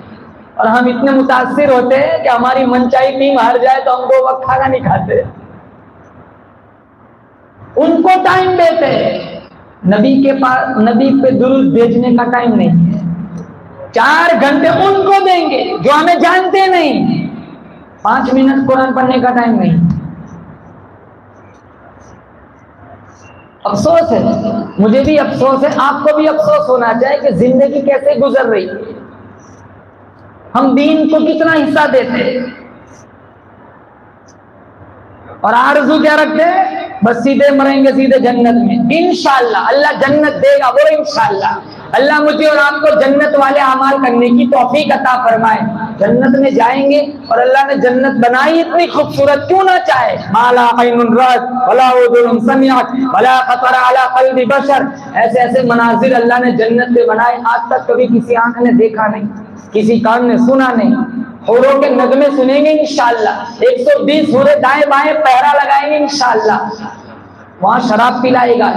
اور ہم اتنے متاثر ہوتے ہیں کہ ہماری منچائی ٹیم ہار جائے تو ہم 2 وقت کھانا نہیں کھاتے۔ ان کو ٹائم دیتے، نبی کے پاس، نبی پہ درود بھیجنے کا ٹائم نہیں ہے، 4 گھنٹے ان کو دیں گے جو ہمیں جانتے نہیں، 5 منٹ قرآن پڑھنے کا ٹائم نہیں۔ افسوس ہے، مجھے بھی افسوس ہے، آپ کو بھی افسوس ہونا چاہیے کہ زندگی کیسے گزر رہی ہے، ہم دین کو کتنا حصہ دیتے اور آرزو کیا رکھتے ہیں؟ بس سیدھے مریں گے سیدھے جنت میں، انشاءاللہ اللہ جنت دے گا، بولو انشاءاللہ۔ اللہ مجھے اور آپ کو جنت والے اعمال کرنے کی توفیق عطا فرمائے، جنت میں جائیں گے، اور اللہ نے جنت بنائی اتنی خوبصورت، کیوں نہ چاہے، ما لا عین رأت ولا اذن سمعت ولا خطر علی قلب بشر، ایسے ایسے مناظر اللہ نے جنت میں بنائے، آج تک کبھی کسی آنکھ نے دیکھا نہیں، کسی کان نے سنا نہیں۔ حوروں کے نغمے سنیں گے انشاءاللہ، 120 حوریں دائیں بائیں پہرا لگائیں گے انشاءاللہ، وہاں شراب پلائے گا،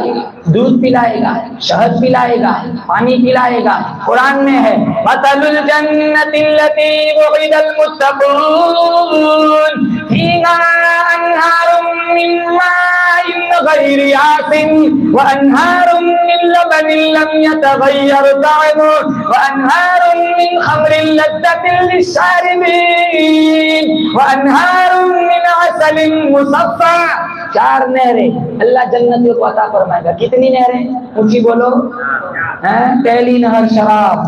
دودھ پلائے گا، شہد پلائے گا، پانی پلائے گا۔ قرآن میں ہے مثل الجنۃ التی وعد المتقون فیہا انہار من ماء غیر آسن وانہار من لبن لم يتغير طعمه وأنهار من خمر لذة للشاربين وأنهار من عسل مصفى. 4 نہریں اللہ جنتیوں کو عطا فرمائے گا. کتنی نہریں؟ اونچی بولو. پہلی نہر شراب.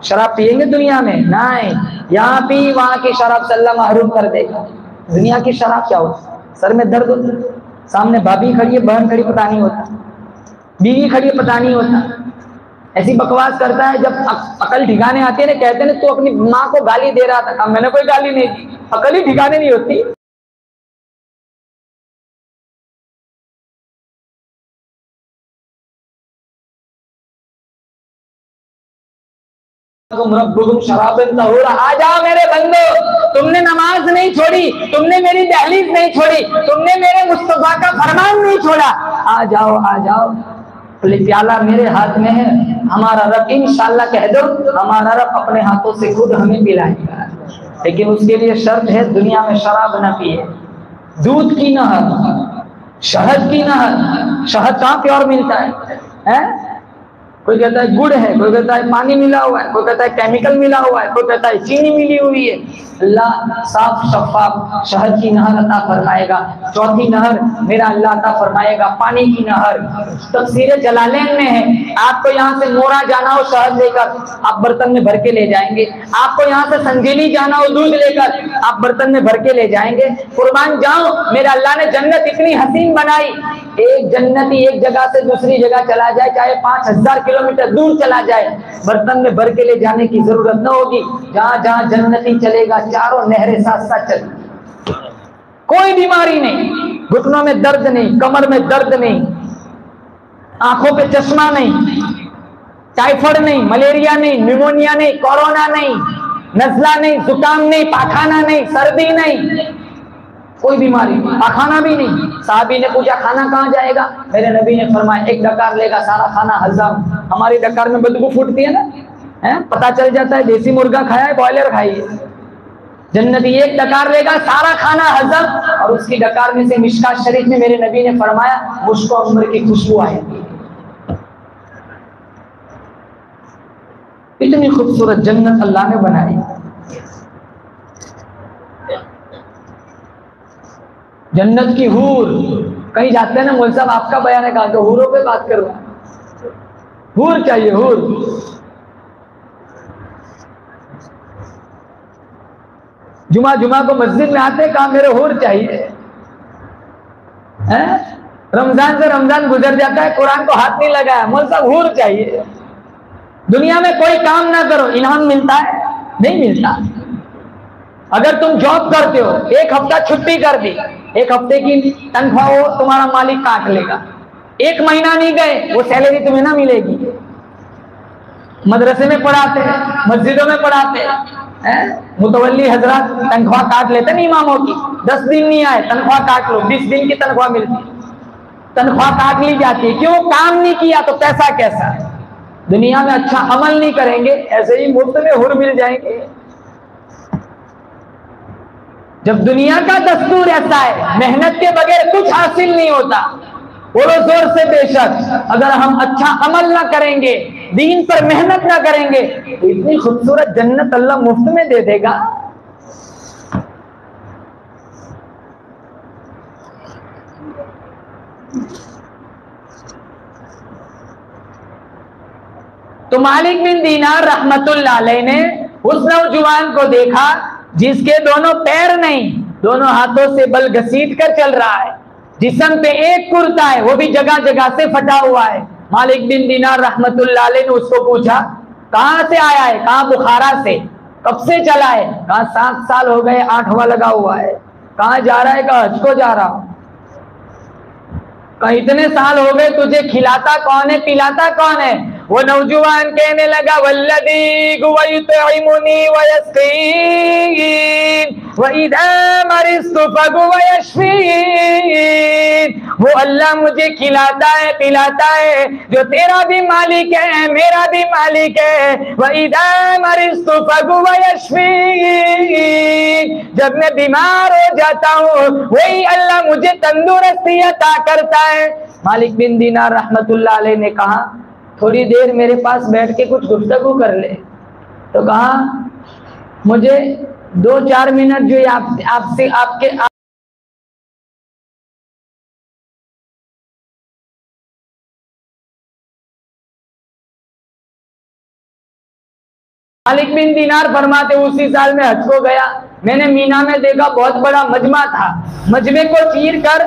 شراب پیئیں گے دنیا میں؟ نہیں. یہاں پی وہاں کی شراب سے اللہ محروم کر دے گا. دنیا کی شراب کیا ہوتا؟ سر میں درد ہوتا، سامنے بھابھی کھڑی ہے، بہن کھڑی، پتہ نہیں ہوتا، بیوی کھڑی ہے، پتہ نہیں ہوتا. ایسی بکواس کرتا ہے. جب عقل ٹھکانے آتی ہے نا، کہتے ہیں تو اپنی ماں کو گالی دے رہا تھا. میں نے کوئی گالی نہیں دی. عقل ہی ٹھکانے نہیں ہوتی. ربکم شرابا طہورا. آ جاؤ میرے بندو، تم نے نماز نہیں چھوڑی، تم نے میری دہلیز نہیں چھوڑی، تم نے میرے مصطفیٰ کا فرمان نہیں چھوڑا. آ جاؤ آ جاؤ. پیالہ میرے ہاتھ میں ہے. ہمارا رب انشاءاللہ کہہ دو، ہمارا رب اپنے ہاتھوں سے خود ہمیں پلائے گا، لیکن اس کے لیے شرط ہے دنیا میں شراب نہ پیے. دودھ کی نہر، شہد کی نہر. شہد کہاں پیور ملتا ہے؟ کوئی کہتا ہے گڑ ہے، کوئی کہتا ہے پانی ملا ہوا ہے، کوئی کہتا ہے کیمیکل ملا ہوا ہے، کوئی کہتا ہے چینی ملی ہوئی ہے. اللہ صاف شفاف شہد کی نہر عطا فرمائے گا. 4تھی نہر میرا اللہ عطا فرمائے گا پانی کی نہر. تفسیر جلالین میں ہے. آپ کو یہاں سے مورا جانا ہو شہد لے کر، آپ برتن میں بھر کے لے جائیں گے. آپ کو یہاں سے سنجیلی جانا ہو دودھ لے کر، آپ برتن میں بھر کے لے جائیں گے. قربان جاؤں، میرا اللہ نے جنت اتنی حسین بنائی. ایک جنتی ایک جگہ سے دوسری جگہ چلا جائے، چاہے 5000 کلومیٹر دور چلا جائے، برتن میں بھر کے لے جانے کی ضرورت نہ ہوگی. جہاں جہاں جنتی چلے گا چاروں نہریں ساتھ ساتھ چلیں. کوئی بیماری نہیں، گھٹنوں میں درد نہیں، کمر میں درد نہیں، آنکھوں پہ چشمہ نہیں، ٹائیفائڈ نہیں، ملیریا نہیں، نیمونیا نہیں، کورونا نہیں، نزلہ نہیں، زکام نہیں، پاخانہ نہیں، سردی نہیں، کوئی بیماری نہیں، پاخانہ بھی نہیں. صحابی نے پوچھا کھانا کہاں جائے گا؟ میرے نبی نے فرمایا ایک ڈکار لے گا سارا کھانا ہضم. ہماری ڈکار میں بدبو پھوٹتی ہے نا، پتہ چل جاتا ہے دیسی مرغا کھایا ہے بوائلر کھائی ہے. جنتی ایک ڈکار لے گا سارا کھانا ہضم. اور اس کی ڈکار میں سے مشکات شریف میں میرے نبی نے فرمایا مشک و عنبر کی خوشبو آئے گی. اتنی خوبصورت جنت اللہ نے بنائی. جنت کی حور. کہیں جاتے ہیں نا مول صاحب آپ کا بیان ہے کہا تو حوروں پہ بات کر رہا ہے. حور چاہیے حور. جمعہ کو مسجد میں آتے کہا میرے حور چاہیے. رمضان سے رمضان گزر جاتا ہے قرآن کو ہاتھ نہیں لگایا، مول صاحب حور چاہیے. دنیا میں کوئی کام نہ کرو انعام ملتا ہے؟ نہیں ملتا. اگر تم جاب کرتے ہو، 1 ہفتہ چھٹی کر دی، 1 ہفتے کی تنخواہ ہو تمہارا مالک کاٹ لے گا. 1 مہینہ نہیں گئے وہ سیلری تمہیں نہ ملے گی. مدرسے میں پڑھاتے ہیں، مسجدوں میں پڑھاتے ہیں، متولی حضرات تنخواہ کاٹ لیتے ہیں اماموں کی. 10 دن نہیں آئے تنخواہ کاٹ لو، 20 دن کی تنخواہ ملتی. تنخواہ کاٹ لی جاتی ہے. کیوں؟ کام نہیں کیا تو پیسہ کیسا؟ دنیا میں اچھا عمل نہیں کریں گے ایسے ہی مفت میں حور مل جائیں گے. جب دنیا کا دستور ایسا ہے محنت کے بغیر کچھ حاصل نہیں ہوتا. بولو زور سے بے شک. اگر ہم اچھا عمل نہ کریں گے، دین پر محنت نہ کریں گے تو اتنی خوبصورت جنت اللہ مفت میں دے دے گا. تو مالک بن دینار رحمت اللہ علیہ نے اس نوجوان کو دیکھا جس کے دونوں پیر نہیں، دونوں ہاتھوں سے بل گھسیٹ کر چل رہا ہے، جسم پہ ایک کرتا ہے وہ بھی جگہ جگہ سے پھٹا ہوا ہے. مالک بن دینار رحمت اللہ علیہ نے اس کو پوچھا کہاں سے آیا ہے؟ کہاں؟ بخارا سے. کب سے چلا ہے؟ کہاں 7 سال ہو گئے، 8واں لگا ہوا ہے. کہاں جا رہا ہے؟ کہاں حج کو جا رہا ہوں. کہاں اتنے سال ہو گئے تجھے کھلاتا کون ہے پلاتا کون ہے؟ وہ نوجوان کہنے لگا والذی هو یطعمنی ویسقین واذا مرضت فهو یشفین. وہ اللہ مجھے کھلاتا ہے پلاتا ہے جو تیرا بھی مالک ہے میرا بھی مالک ہے. واذا مرضت فهو یشفین. جب میں بیمار ہو جاتا ہوں وہی اللہ مجھے تندرستی عطا کرتا ہے. مالک بن دینار رحمت اللہ علیہ نے کہا تھوڑی دیر میرے پاس بیٹھ کے کچھ گفتگو کر لے. تو کہا مجھے 2-4 منٹ جو آپ کے مالک بن دینار فرماتے اسی سال میں حج کو گیا. میں نے مینا میں دیکھا بہت بڑا مجمع تھا. مجمع کو چیر کر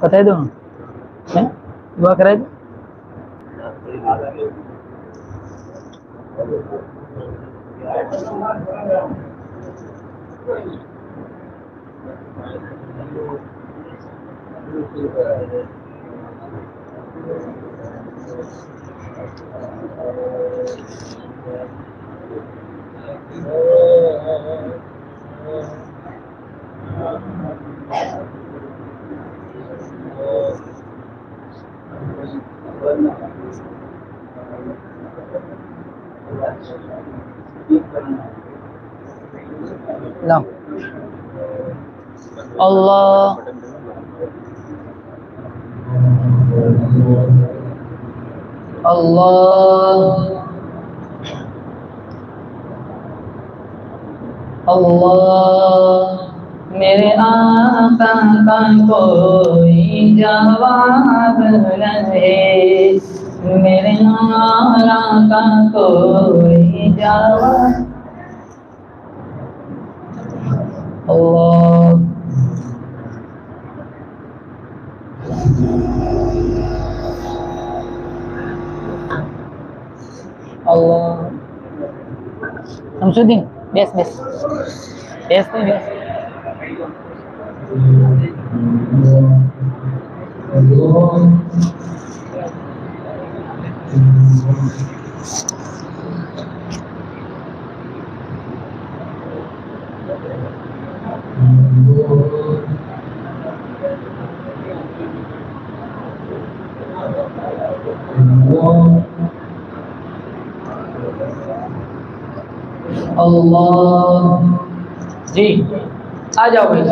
بتائی دو دعا کرائی دو. اللہ اللہ اللہ میرے آقا کا کوئی جواب نہیں، میرے مولا کا کوئی جواب. اللہ اللہ. شمس الدین بیس بیس بیس بیس بیس. اللہ جی آ جاؤ بھائی.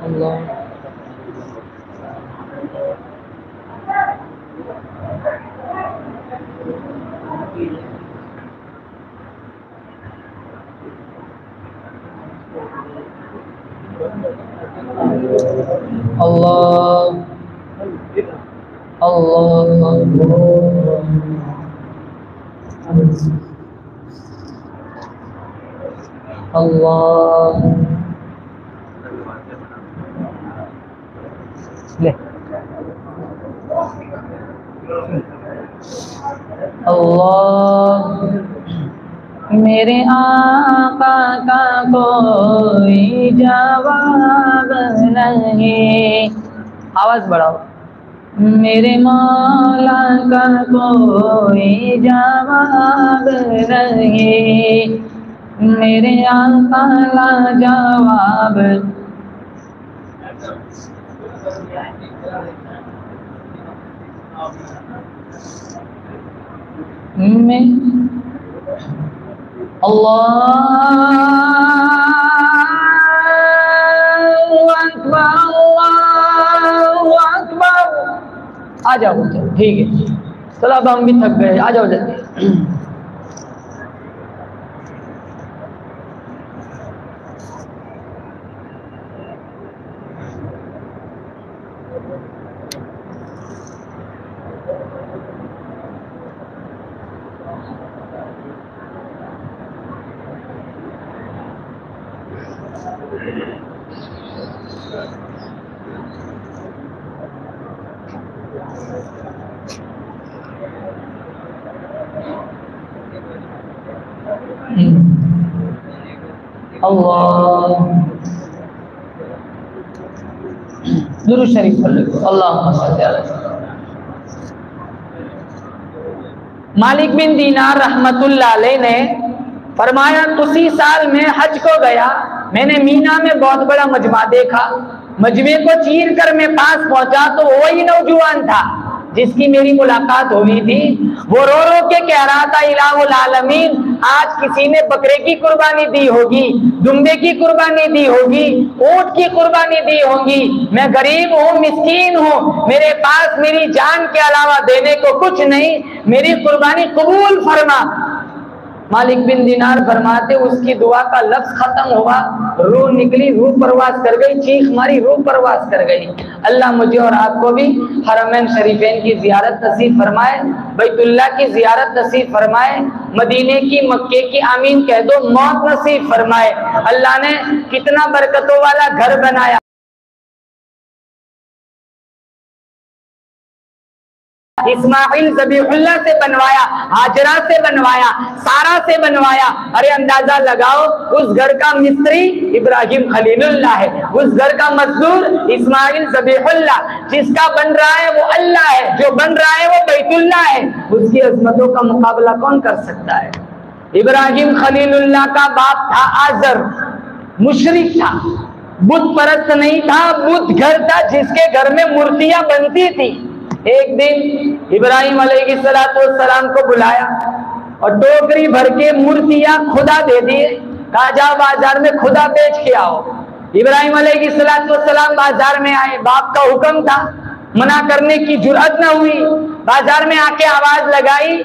اللہ اللہ اللہ اللہ لے اللہ میرے آقا کا کوئی جواب نہیں. آواز بڑھاؤ. میرے مولا کا کوئی جواب نہیں، میرے آقا لا جواب. میں اللہ اکبر اللہ اکبر. آ جاؤ ٹھیک ہے. چلو اب ہم بھی تھک گئے، آ جاؤ جلدی. اللہ درود شریف پڑھ لو. اللہم صلی علی سیدنا. مالک بن دینار رحمت اللہ علیہ نے فرمایا اسی سال میں حج کو گیا، میں نے مینا میں بہت بڑا مجمع دیکھا. مجمع کو چیر کر میں پاس پہنچا تو وہی نوجوان تھا جس کی میری ملاقات ہوئی تھی. وہ رو رو کے کہہ رہا تھا الہ العالمین، آج کسی نے بکرے کی قربانی دی ہوگی، دمبے کی قربانی دی ہوگی، اونٹ کی قربانی دی ہوگی. میں غریب ہوں، مسکین ہوں، میرے پاس میری جان کے علاوہ دینے کو کچھ نہیں، میری قربانی قبول فرما. مالک بن دینار فرماتے اس کی دعا کا لفظ ختم ہوا، روح نکلی، روح پرواز کر گئی، چیخ ماری، روح پرواز کر گئی. اللہ مجھے اور آپ کو بھی حرمین شریفین کی زیارت نصیب فرمائے، بیت اللہ کی زیارت نصیب فرمائے، مدینے کی مکے کی آمین کہہ دو، موت نصیب فرمائے. اللہ نے کتنا برکتوں والا گھر بنایا. اسماعیل ذبیح اللہ سے بنوایا، ہاجرہ سے بنوایا، سارہ سے بنوایا. ارے اندازہ لگاؤ، اس گھر کا مستری ابراہیم خلیل اللہ ہے، اس گھر کا مزدور اسماعیل ذبیح اللہ. جس کا بن رہا ہے وہ اللہ ہے، جو بن رہا ہے وہ بیت اللہ ہے. اس کی عظمتوں کا مقابلہ کون کر سکتا ہے؟ ابراہیم خلیل اللہ کا باپ تھا آزر، مشرک تھا، بت پرست نہیں تھا، بت گھر تھا جس کے گھر میں مورتیاں بنتی تھی. ایک دن ابراہیم علیہ السلام کو بلایا اور ٹوکری بھر کے مورتیاں خدا دے دیے، کہا جا بازار میں خدا بیچ کے آؤ. ابراہیم علیہ السلام بازار میں آئے، باپ کا حکم تھا، منع کرنے کی جرأت نہ ہوئی. بازار میں آ کے آواز لگائی،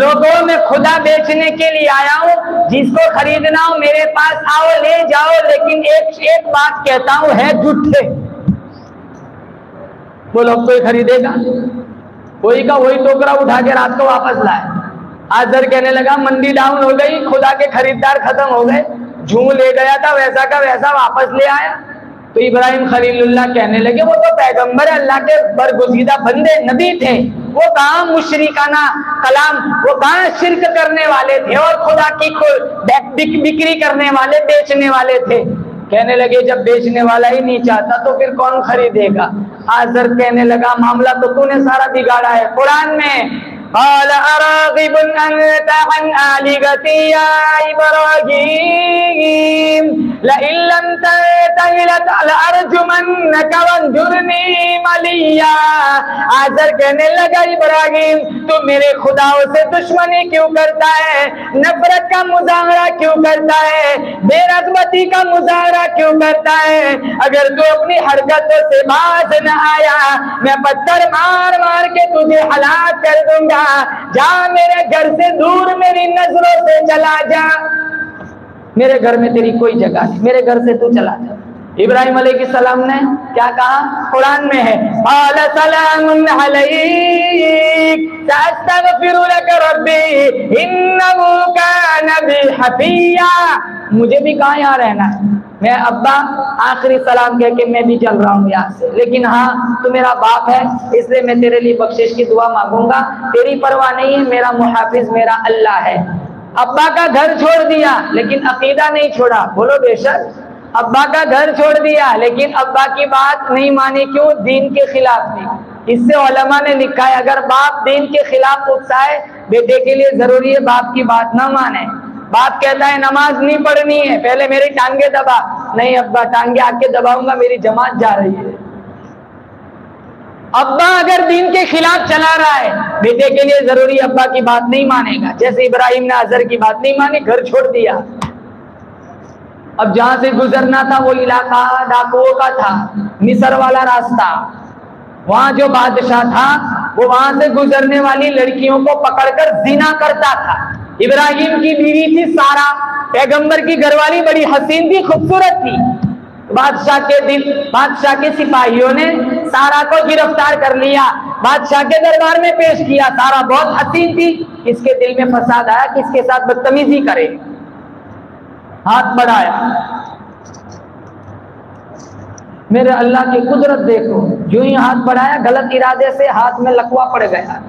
لوگوں میں خدا بیچنے کے لیے آیا ہوں، جس کو خریدنا ہو میرے پاس آؤ، لے جاؤ، لیکن ایک بات کہتا ہوں، ہے جھوٹے. بولو کوئی خریدے گا؟ کوئی کا وہی ٹوکرا اٹھا کے رات کو واپس لائے. آزر کہنے لگا منڈی ڈاؤن ہو گئی، خدا کے خریدار ختم ہو گئے، جھوم لے گیا تھا ویسا کا ویسا واپس لے آیا. تو ابراہیم خلیل اللہ کہنے لگے وہ تو پیغمبر اللہ کے برگزیدہ بندے نبی تھے، وہ کہاں مشرکانہ کلام، وہ کہاں شرک کرنے والے تھے اور خدا کی بکری کرنے والے، بیچنے والے تھے. کہنے لگے جب بیچنے والا ہی نہیں چاہتا تو پھر کون خریدے گا؟ آزر کہنے لگا معاملہ تو نے سارا بگاڑا ہے. قرآن میں قال اراغب انت عن آلهتی یا ابراہیم لئن لم تنتهی لارجمنک وانظرنی ملیا. آزر کہنے لگا ابراہیم تو میرے خداؤں سے دشمنی کیوں کرتا ہے، نفرت کا مظاہرہ کیوں کرتا ہے، بے رغبتی کا مظاہرہ کیوں کرتا ہے؟ اگر تو اپنی حرکتوں سے باز نہ آیا میں پتھر مار مار کے تجھے ہلاک کر دوں گا. جا میرے گھر سے دور، میری نظروں سے چلا جا، میرے گھر میں تیری کوئی جگہ نہیں، میرے گھر سے تو چلا جا. ابراہیم علیہ السلام نے کیا کہا؟ قرآن میں ہے قال سلام علیک ساستغفر لک ربی انہ کان بی حفیا. مجھے بھی کہاں یہاں رہنا ہے، میں ابا آخری سلام کہہ کے میں بھی چل رہا ہوں یہاں سے، لیکن ہاں تو میرا باپ ہے اس لیے میں تیرے لیے بخشش کی دعا مانگوں گا. تیری پرواہ نہیں ہے، میرا محافظ میرا اللہ ہے. ابا کا گھر چھوڑ دیا لیکن عقیدہ نہیں چھوڑا. بولو بے شک. ابا کا گھر چھوڑ دیا لیکن ابا کی بات نہیں مانی، کیوں؟ دین کے خلاف تھی. اس سے علماء نے لکھا ہے اگر باپ دین کے خلاف اکسائے بیٹے کے لیے ضروری ہے باپ کی بات نہ مانے. باپ کہتا ہے نماز نہیں پڑھنی ہے، پہلے میری ٹانگیں دبا. نہیں ابا ٹانگیں آ کے دباؤں گا، میری جماعت جا رہی ہے. ابا اگر دین کے خلاف چلا رہا ہے بیٹے کے لیے ضروری ابا کی بات نہیں مانے گا. جیسے ابراہیم نے آزر کی بات نہیں مانی، گھر چھوڑ دیا. اب جہاں سے گزرنا تھا وہ علاقہ ڈاکوؤں کا تھا، مصر والا راستہ. وہاں جو بادشاہ تھا وہ وہاں سے گزرنے والی لڑکیوں کو پکڑ کر زنا کرتا تھا۔ ابراہیم کی بیوی تھی سارا، پیغمبر کی گھر والی بڑی حسین تھی، خوبصورت تھی۔ بادشاہ کے سپاہیوں نے سارا کو گرفتار کر لیا، بادشاہ کے دربار میں پیش کیا۔ سارا بہت حسین تھی، اس کے دل میں فساد آیا کہ اس کے ساتھ بدتمیزی کرے، ہاتھ بڑھایا۔ میرے اللہ کی قدرت دیکھو، جو ہی ہاتھ بڑھایا غلط ارادے سے ہاتھ میں لکوا پڑ گیا۔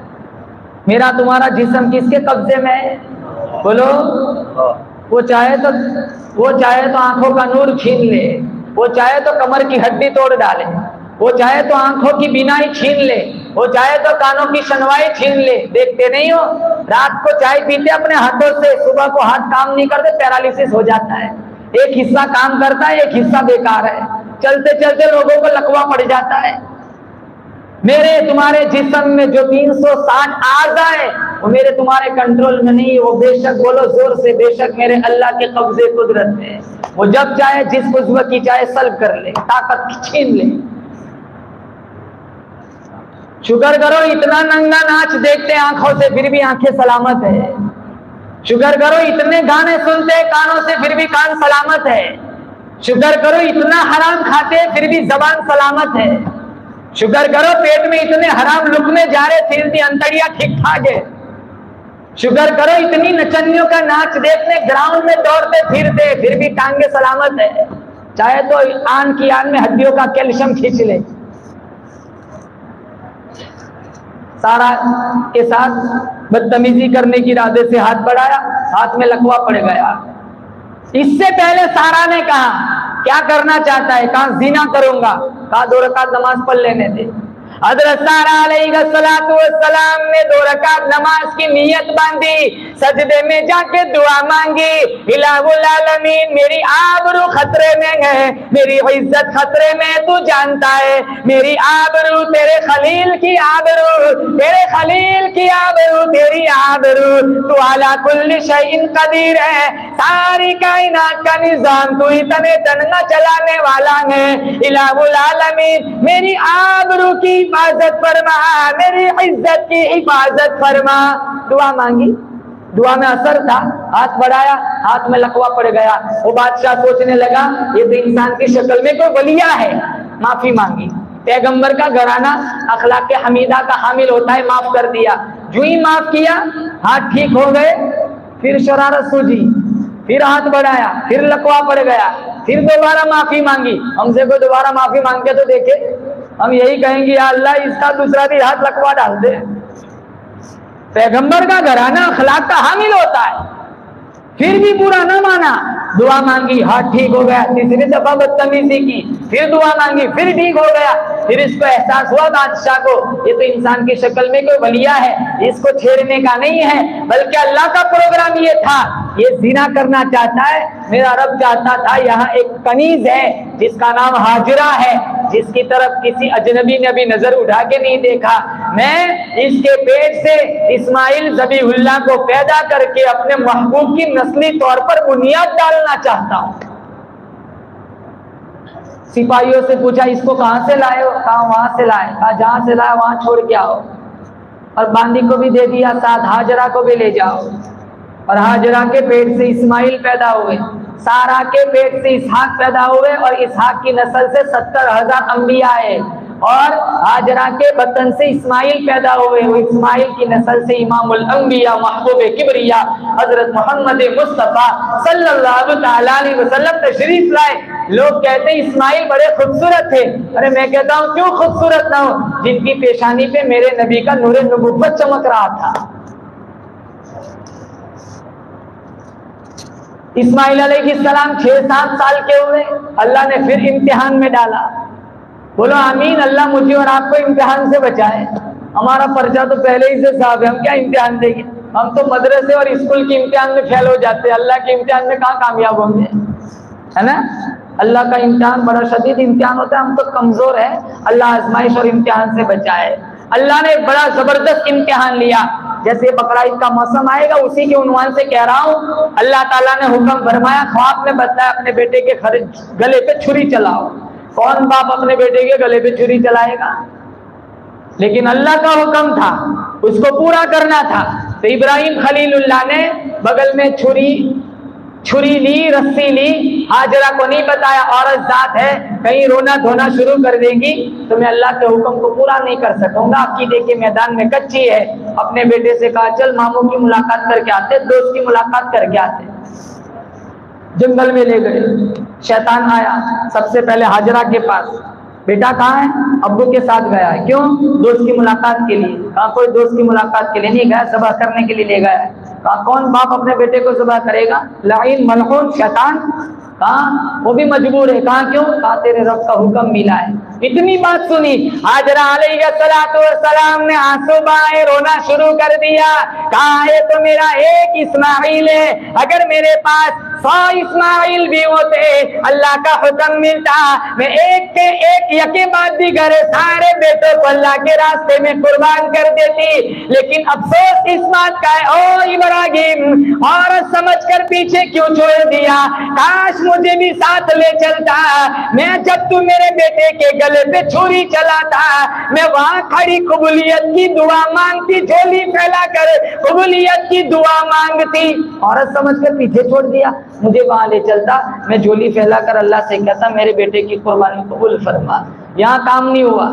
میرا تمہارا جسم کس کے قبضے میں ہے؟ بولو۔ وہ چاہے تو آنکھوں کا نور چھین لے، وہ چاہے تو کمر کی ہڈی توڑ ڈالے، وہ چاہے تو آنکھوں کی بینائی چھین لے، وہ چاہے تو کانوں کی سنوائی چھین لے۔ دیکھتے نہیں ہو رات کو چائے پیتے اپنے ہاتھوں سے، صبح کو ہاتھ کام نہیں کرتے، پیرالائسس ہو جاتا ہے۔ ایک حصہ کام کرتا ہے، ایک حصہ بیکار ہے، چلتے چلتے لوگوں کو لکوا پڑ جاتا ہے۔ میرے تمہارے جسم میں جو 360 اعضاء ہیں وہ میرے تمہارے کنٹرول میں نہیں، وہ بے شک، بولو زور سے، بے شک میرے اللہ کے قبضے قدرت میں۔ وہ جب چاہے جس عضو کی چاہے سلب کر لے، طاقت چھین لے۔ شکر کرو اتنا ننگا ناچ دیکھتے آنکھوں سے پھر بھی آنکھیں سلامت ہے، شکر کرو اتنے گانے سنتے کانوں سے پھر بھی کان سلامت ہے، شکر کرو اتنا حرام کھاتے پھر بھی زبان سلامت ہے، شکر کرو پیٹ میں اتنے حرام لقمے جا رہے پھر بھی انتڑیاں ٹھیک ٹھاک ہے، شکر کرو اتنی نچنیوں کا ناچ دیکھنے گراؤنڈ میں دوڑتے پھرتے پھر بھی ٹانگیں سلامت ہے، چاہے تو آن کی آن میں ہڈیوں کا کیلشیم کھینچ لے۔ سارا کے ساتھ بدتمیزی کرنے کی ارادے سے ہاتھ بڑھایا، ہاتھ میں لکوا پڑ گیا۔ اس سے پہلے سارا نے کہا کیا کرنا چاہتا ہے؟ کہا زنا کروں گا، کہا 2 رکعت نماز پڑھ لینے دے۔ حضرت سارہ علیہ السلام نے 2 رکعت نماز کی نیت باندھی، سجدے میں جا کے دعا مانگی، الہ العالمین میری آبرو خطرے میں ہے، میری عزت خطرے میں، تو جانتا ہے میری آبرو تیرے خلیل کی آبرو، تیرے خلیل کی آبرو، تیری آبرو، تو علی کل شیء قدیر ہے، ساری کائنات کا نظام تو اتنے تنگا چلانے والا ہے، الہ العالمین میری آبرو کی حفاظت فرما، میری عزت کی حفاظت فرما۔ دعا مانگی، دعا میں اثر تھا، ہاتھ بڑھایا، ہاتھ میں لکوا پڑ گیا۔ وہ بادشاہ سوچنے لگا یہ تو انسان کی شکل میں کوئی ولیہ ہے، معافی مانگی۔ پیغمبر کا گھرانہ اخلاق حمیدہ کا حامل ہوتا ہے، معاف کر دیا۔ جو ہی معاف کیا ہاتھ ٹھیک ہو گئے، پھر شرارت سوجی، پھر ہاتھ بڑھایا، پھر لکوا پڑ گیا، پھر دوبارہ معافی مانگی۔ ہم سے کوئی دوبارہ معافی مانگ کے تو دیکھے، ہم یہی کہیں گے یا اللہ اس کا دوسرا بھی ہاتھ لکوا ڈال دے۔ پیغمبر کا گھرانہ اخلاق کا حامل ہوتا ہے، پھر بھی برا نہ مانا، دعا مانگی، ہاتھ ٹھیک ہو گیا، تیسری دفعہ بدتمیزی کی، پھر دعا مانگی، پھر ٹھیک ہو گیا۔ پھر اس کو احساس ہوا بادشاہ کو یہ تو انسان کی شکل میں کوئی ولیہ ہے، اس کو چھیڑنے کا نہیں ہے، بلکہ اللہ کا پروگرام یہ تھا، یہ زنا کرنا چاہتا ہے۔ میرا رب چاہتا تھا یہاں ایک کنیز ہے جس کا نام ہاجرہ ہے، جس کی طرف کسی اجنبی نے بھی نظر اٹھا کے نہیں دیکھا، میں اس کے پیٹ سے اسماعیل ذبیح اللہ کو پیدا کر کے اپنے محبوب کی نسلی طور پر بنیاد ڈالنا چاہتا ہوں۔ سپاہیوں سے پوچھا اس کو کہاں سے لائے ہو؟ کہا وہاں سے لائے، کہا جہاں سے لائے وہاں چھوڑ کے آؤ، اور باندی کو بھی دے دیا ساتھ، ہاجرہ کو بھی لے جاؤ۔ اور ہاجرہ کے پیٹ سے اسماعیل پیدا ہوئے، سارا کے پیٹ سے اسحاق پیدا ہوئے، اور اسحاق کی نسل سے 70,000 انبیاء آئے، اور ہاجرہ کے بطن سے اسماعیل پیدا ہوئے، وہ اسماعیل کی نسل سے امام الانبیاء محبوب کبریا حضرت محمد مصطفیٰ صلی اللہ تعالیٰ علیہ وسلم تشریف لائے۔ لوگ کہتے ہیں اسماعیل بڑے خوبصورت تھے، ارے میں کہتا ہوں کیوں خوبصورت نہ ہو، جن کی پیشانی پہ میرے نبی کا نور نبوت چمک رہا تھا۔ اسماعیل علیہ السلام 6-7 سال کے ہوئے، اللہ نے پھر امتحان میں ڈالا۔ بولو آمین، اللہ مجھے اور آپ کو امتحان سے بچائے۔ ہمارا پرچہ تو پہلے ہی سے صاحب ہے، ہم کیا امتحان دیں گے؟ ہم تو مدرسے اور اسکول کے امتحان میں فیل ہو جاتے ہیں، اللہ کے امتحان میں کہاں کامیاب ہوں گے، ہے نا؟ اللہ کا امتحان بڑا شدید امتحان ہوتا ہے، ہم تو کمزور ہیں، اللہ آزمائش اور امتحان سے بچائے۔ اللہ نے ایک بڑا زبردست امتحان لیا، جیسے بقرعید کا موسم آئے گا اسی کے عنوان سے کہہ رہا ہوں۔ اللہ تعالیٰ نے حکم فرمایا، خواب میں بتایا اپنے بیٹے کے گلے پہ چھری چلاؤ۔ کون باپ اپنے بیٹے کے گلے پہ چھری چلائے گا؟ لیکن اللہ کا حکم تھا، اس کو پورا کرنا تھا. تو ابراہیم خلیل اللہ نے بغل میں چھری لی، رسی لی. ہاجرہ کو نہیں بتایا عورت ذات ہے، کہیں رونا دھونا شروع کر دے گی تو میں اللہ کے حکم کو پورا نہیں کر سکوں گا. عقیدے کے میدان میں کچی ہے. اپنے بیٹے سے کہا چل ماموں کی ملاقات کر کے آتے، دوست کی ملاقات کر کے آتے. جنگل میں لے گئے. شیطان آیا سب سے پہلے ہاجرہ کے پاس. بیٹا کہاں ہے؟ ابو کے ساتھ گیا ہے. کیوں؟ دوست کی ملاقات کے لیے. کہاں کوئی دوست کی ملاقات کے لیے نہیں گیا، ذبح کرنے کے لیے لے گیا ہے. کہاں کون باپ اپنے بیٹے کو ذبح کرے گا؟ لعین ملعون شیطان. کہاں وہ بھی مجبور ہے. کہاں کیوں؟ کہا تیرے رب کا حکم ملا ہے. اتنی بات سنی ہاجرہ علیہ السلام نے آنسو بہائے، رونا شروع کر دیا. کہا یہ تو میرا ایک اسماعیل ہے، اگر میرے پاس 100 اسماعیل بھی ہوتے اللہ کا حکم ملتا میں ایک کے ایک یکے بعد دیگر سارے بیٹوں کو اللہ کے راستے میں قربان کر دیتی. لیکن افسوس اس بات کا ہے او ابراہیم، عورت سمجھ کر پیچھے کیوں چھوڑ دیا؟ کاش مجھے بھی ساتھ لے چلتا. میں جب تو میرے بیٹے کے گلے پہ چھری چلاتا میں وہاں کھڑی قبولیت کی دعا مانگتی، جھولی پھیلا کر قبولیت کی دعا مانگتی. عورت سمجھ کر پیچھے چھوڑ دیا. مجھے وہاں لے چلتا، میں جھولی پھیلا کر اللہ سے کہتا میرے بیٹے کی قربانی قبول فرما. یہاں کام نہیں ہوا.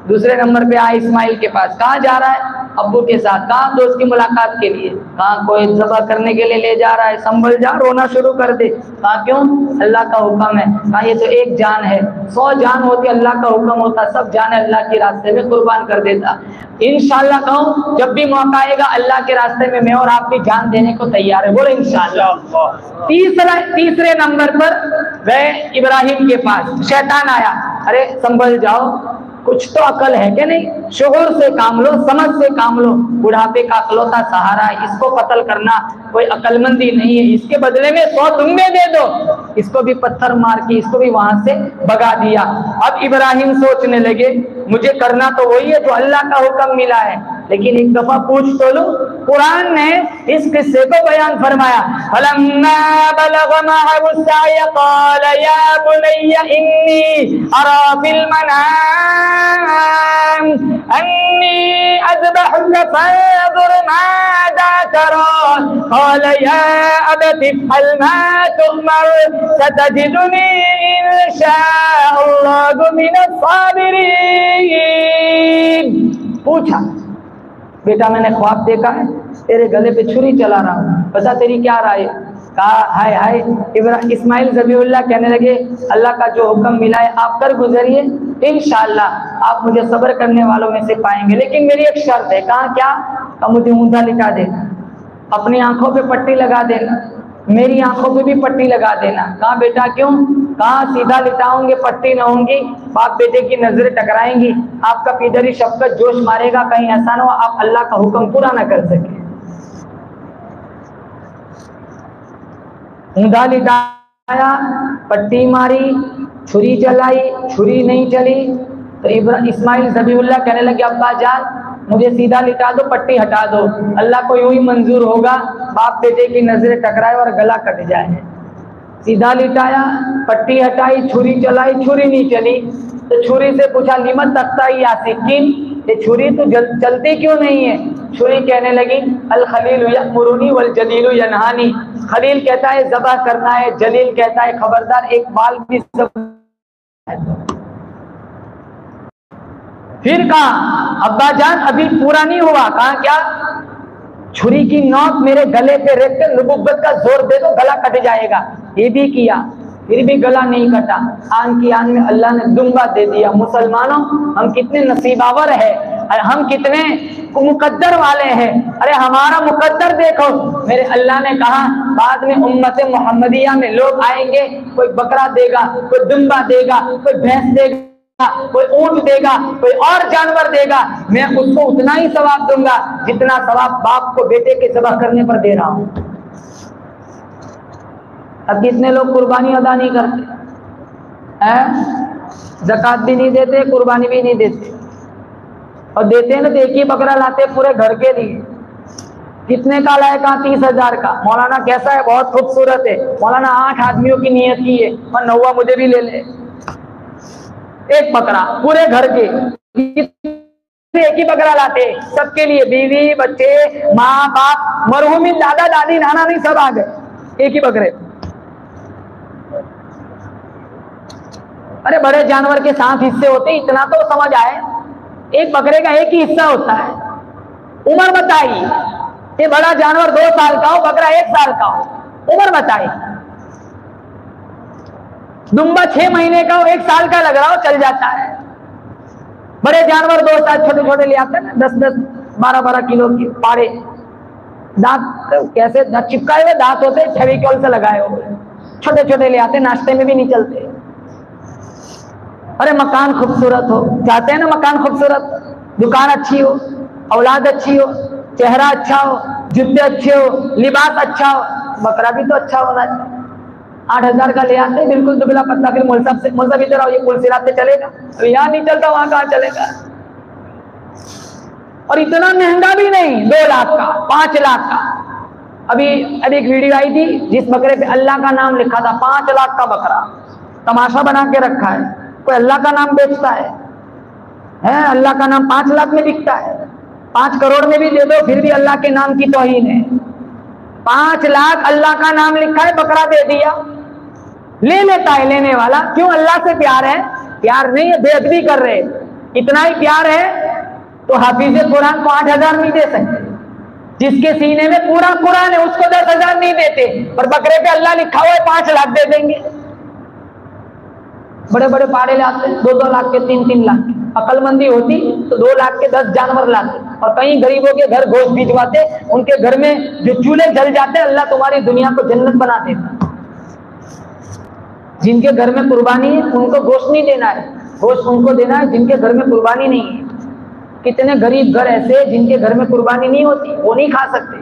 دوسرے نمبر پہ آئے اسماعیل کے پاس. کہاں جا رہا ہے؟ ابو کے ساتھ. کہاں؟ دوست کی ملاقات کے لیے. کہاں کوئی ذبح کرنے کے لیے لے جا رہا ہے. سنبھل جا، رونا شروع کر دے. کہاں کیوں؟ اللہ کا حکم ہے. کہاں یہ تو ایک جان ہے، 100 جان ہوتی اللہ کا حکم ہوتا سب جانیں اللہ کے راستے میں قربان کر دیتا. انشاءاللہ کہوں جب بھی موقع آئے گا اللہ کے راستے میں میں اور آپ بھی جان دینے کو تیار ہے. بولے انشاءاللہ. تیسرے نمبر پر گئے ابراہیم کے پاس. شیطان آیا. ارے سنبھل جاؤ، کچھ تو عقل ہے کہ نہیں؟ شعور سے کام لو، سمجھ سے کام لو. بڑھاپے کا اکلوتا سہارا ہے، اس کو قتل کرنا کوئی عقل مندی نہیں ہے. اس کے بدلے میں 100 تم میں دے دو. اس کو بھی پتھر مار کے اس کو بھی وہاں سے بگا دیا. اب ابراہیم سوچنے لگے مجھے کرنا تو وہی ہے جو اللہ کا حکم ملا ہے، لیکن ایک دفعہ پوچھ تو لو. قرآن نے اس قصے کو بیان فرمایا. فَلَمَّا بَلَغَ مَعَهُ السَّعْيَ قَالَ يَا بُنَيَّ إِنِّي أَرَىٰ فِي الْمَنَامِ أَنِّي أَذْبَحُكَ فَانظُرْ مَاذَا تَرَىٰ قَالَ يَا أَبَتِ افْعَلْ مَا تُؤْمَرُ سَتَجِدُنِي إِن شَاءَ اللَّهُ مِنَ الصَّابِرِينَ. پوچھا بیٹا میں نے خواب دیکھا ہے، تیرے گلے پہ چھری چلا رہا ہوں، بتا تیری کیا رائے؟ کہا ہائے ہائے. اسماعیل ذبیح اللہ کہنے لگے اللہ کا جو حکم ملا ہے آپ کر گزریے، انشاءاللہ آپ مجھے صبر کرنے والوں میں سے پائیں گے، لیکن میری ایک شرط ہے. کہا کیا؟ کہا مجھے اوندا لٹا دینا، اپنی آنکھوں پہ پٹی لگا دینا، میری آنکھوں پہ بھی پٹی لگا دینا. کہا بیٹا کیوں؟ کہاں سیدھا لٹاؤں گے پٹی نہ ہوں گی، باپ بیٹے کی نظریں ٹکرائیں گی، آپ کا پیدری شفقت جوش مارے گا، کہیں ایسا نہ ہو آپ اللہ کا حکم پورا نہ کر سکے. اوندا لٹایا، پٹی ماری، چھری چلائی، چھری نہیں چلی. تو اسماعیل ذبیح اللہ کہنے لگے ابا جان مجھے سیدھا لٹا دو، پٹی ہٹا دو. اللہ کو یوں ہی منظور ہوگا باپ بیٹے کی نظریں ٹکرائے اور گلا کٹ جائے. سیدھا لٹایا، پٹی ہٹائی، چھری چلائی، چھری نہیں چلی. تو چھری سے پوچھا لیمت تختائی یا سکین، یہ چھری تو چلتی کیوں نہیں ہے؟ چھری کہنے لگی الخلیل یأمرنی والجلیل ینہانی. خلیل کہتا ہے ذبح کرنا ہے، جلیل کہتا ہے خبردار ایک بال بھی پھر کہا ابا جان ابھی پورا نہیں ہوا. کہا کیا؟ چھری کی نوک میرے گلے پہ رکھ کے نبوت کا زور دے دو گلا کٹ جائے گا. یہ بھی کیا پھر بھی گلا نہیں کٹا. آن کی آن میں اللہ نے دنبا دے دیا. مسلمانوں ہم کتنے نصیباور ہیں، ہم کتنے مقدر والے ہیں. ارے ہمارا مقدر دیکھو، میرے اللہ نے کہا بعد میں امت محمدیہ میں لوگ آئیں گے، کوئی بکرا دے گا، کوئی دنبا دے گا، کوئی بھینس دے گا، کوئی اونٹ دے گا، کوئی اور جانور دے گا. میں اس کو اتنا ہی ثواب دوں گا جتنا ثواب باپ کو بیٹے کے ذبح کرنے پر دے رہا ہوں. اب کتنے لوگ قربانی ادا نہیں کرتے، زکوٰۃ بھی نہیں دیتے، قربانی بھی نہیں دیتے، اور دیتے ہیں نا تو ایک ہی بکرا لاتے پورے گھر کے لیے. کتنے کا لائے؟ کہاں 30,000 کا. مولانا کیسا ہے؟ بہت خوبصورت ہے. مولانا 8 آدمیوں کی نیت کی ہے اور 9واں مجھے بھی لے لے. ایک بکرا پورے گھر کے. ایک ہی بکرا لاتے سب کے لیے، بیوی بچے ماں باپ مرحومی دادا دادی نانا نہیں سب آ گئے ایک ہی بکرے۔ ارے بڑے جانور کے 7 حصے ہوتے، اتنا تو سمجھ آئے، ایک بکرے کا ایک ہی حصہ ہوتا ہے۔ عمر بتائی، یہ بڑا جانور 2 سال کا ہو، بکرا 1 سال کا ہو، عمر بتائی۔ دمبا 6 مہینے کا ہو، 1 سال کا لگ رہا ہو، چل جاتا ہے۔ بڑے جانور 2 سال چھوٹے چھوٹے لے آتے ہیں نا، 10 12 کلو کی پاڑے، دانت کیسے چپکائے ہوئے دانت ہوتے، فیویکول سے لگائے ہوئے، چھوٹے چھوٹے لے آتے، ناشتے میں بھی نہیں چلتے۔ ارے مکان خوبصورت ہو، چاہتے ہیں نا مکان خوبصورت، دکان اچھی ہو، اولاد اچھی ہو، چہرہ اچھا ہو، جوتے اچھے ہو، لباس اچھا ہو، بکرا بھی تو اچھا ہونا چاہیے۔ 8,000 کا لے آتے بالکل دبلا پتلا، پھر مول صاحب ادھر آؤ، یہ پل سرات سے چلے گا؟ یہاں نہیں چلتا وہاں کہاں چلے گا؟ اور اتنا مہنگا بھی نہیں، 2 لاکھ کا 5 لاکھ کا۔ ابھی ایک ویڈیو آئی تھی جس بکرے پہ اللہ کا نام لکھا تھا، 5 لاکھ کا بکرا، تماشا بنا کے رکھا ہے۔ کوئی اللہ کا نام بیچتا ہے؟ اللہ کا نام 5 لاکھ میں بکتا ہے، 5 کروڑ میں بھی دے دو پھر بھی اللہ کے نام کی توہین ہے۔ 5 لاکھ اللہ کا نام لکھا ہے، بکرا دے دیا، لے لیتا ہے لینے والا۔ کیوں؟ اللہ سے پیار ہے؟ پیار نہیں ہے، بے ادبی کر رہے۔ اتنا ہی پیار ہے تو حافظ قرآن کو 8,000 نہیں دے سکتے، جس کے سینے میں پورا قرآن ہے اس کو 10,000 نہیں دیتے، اور بکرے پہ اللہ لکھا ہوا ہے 5 لاکھ دے دیں گے۔ بڑے بڑے پاڑے لاتے، 2 لاکھ کے 3 لاکھ کے۔ عقل مندی ہوتی تو 2 لاکھ کے 10 جانور لاتے، اور کئی غریبوں کے گھر گوشت بھجواتے، ان کے گھر میں جو چولہے جل جاتے، اللہ تمہاری دنیا کو جنت بنا دیتا۔ جن کے گھر میں قربانی ہے ان کو گوشت نہیں دینا ہے، گوشت ان کو دینا ہے جن کے گھر میں قربانی نہیں ہے۔ کتنے غریب گھر ایسے جن کے گھر میں قربانی نہیں ہوتی، وہ نہیں کھا سکتے،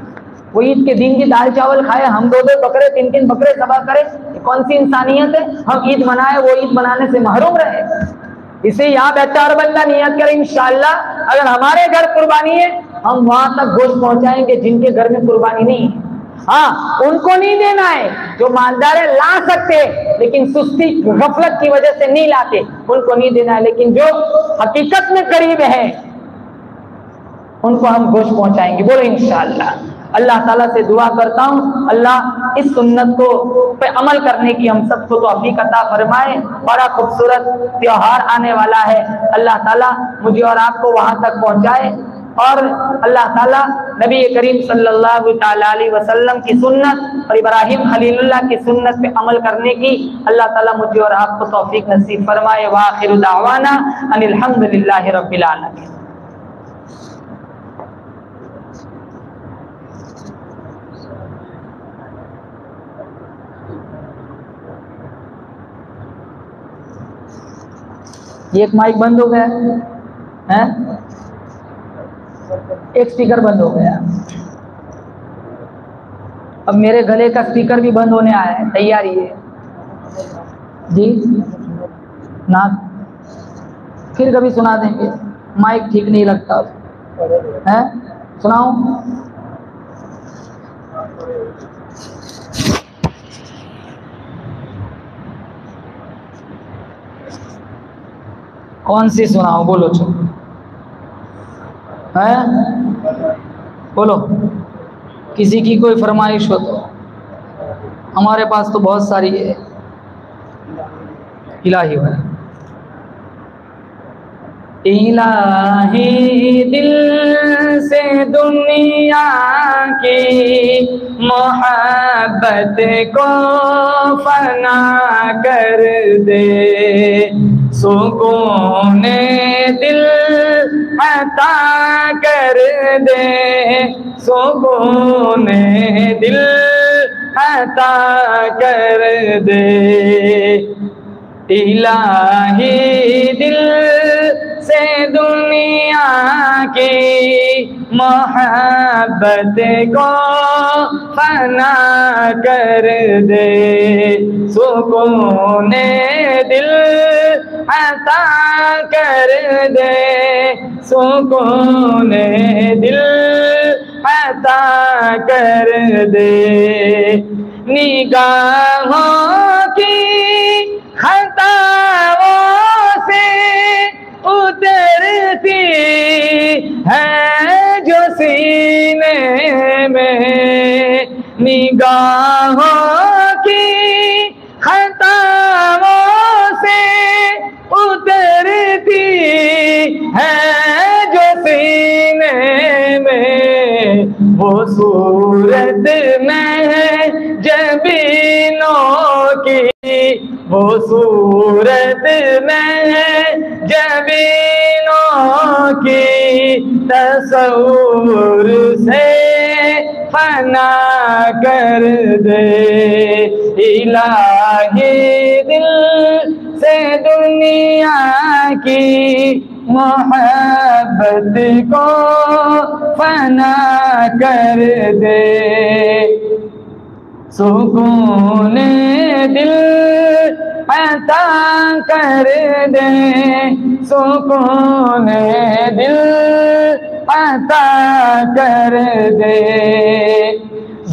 وہ عید کے دن کی دال چاول کھائے، ہم 2 بکرے 3 بکرے ذبح کرے، یہ کون سی انسانیت ہے؟ ہم عید منائے، وہ عید منانے سے محروم رہے۔ اسے یہاں بیٹھا اور بندہ نیت کرے، انشاءاللہ اگر ہمارے گھر قربانی ہے ہم وہاں تک گوشت پہنچائیں گے جن کے گھر میں قربانی نہیں ہے۔ ہاں ان کو نہیں دینا ہے، جو مالدار ہے لا سکتے لیکن سستی غفلت کی وجہ سے نہیں لاتے، ان کو نہیں دینا ہے، لیکن جو حقیقت میں قریب ہے ان کو ہم گوشت پہنچائیں گے، بولو انشاءاللہ۔ اللہ تعالیٰ سے دعا کرتا ہوں اللہ اس سنت کو پہ عمل کرنے کی ہم سب کو توفیق عطا فرمائے۔ بڑا خوبصورت تیوہار آنے والا ہے، اللہ تعالیٰ مجھے اور آپ کو وہاں تک پہنچائے، اور اللہ تعالیٰ نبی کریم صلی اللہ تعالیٰ علیہ وسلم کی سنت اور ابراہیم خلیل اللہ کی سنت پہ عمل کرنے کی اللہ تعالیٰ مجھے اور آپ کو توفیق نصیب فرمائے۔ وآخر دعوانا ان الحمد للہ رب العالمین۔ یہ ایک مائک بند ہو گیا ہے، ایک سپیکر بند ہو گیا، اب میرے گلے کا سپیکر بھی بند ہونے آیا ہے، تیاری ہے جی نا، پھر کبھی سنا دیں گے، مائک ٹھیک نہیں لگتا ہے، سناؤں؟ کون سی سناؤ؟ بولو چلو، بولو کسی کی کوئی فرمائش ہو تو، ہمارے پاس تو بہت ساری ہے، الہی ہے۔ الہی دل سے دنیا کی محبت کو فنا کر دے، سکون دل عطا کر دے، سکون دل عطا کر دے، الہی دل سے دنیا کی محبت کو فنا کر دے، سکون دل عطا کر دے، سکون دل عطا کر دے، نگاہوں کی خطاؤں سے اترتی نگاہوں کی خطاؤں سے اترتی ہے جو سینے میں، وہ صورت میں جبینوں کی، وہ صورت میں جبینوں کی، تصور سے فنا کر دے الہی، دل سے دنیا کی محبت کو فنا کر دے، سکون دل عطا کر دے، سکون دل عطا کر دے،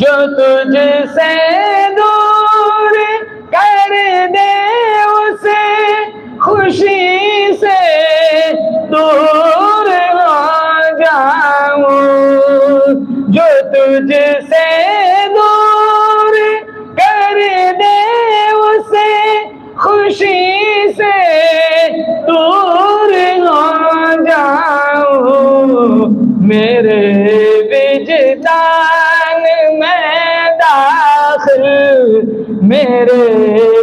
جو تجھ سے دور کر دے اسے خوشی سے دور ہو جاؤں، جو تجھ سے دور کر دے اسے خوشی سے دور ہو جاؤں، میرے وجدان میں داخل، میرے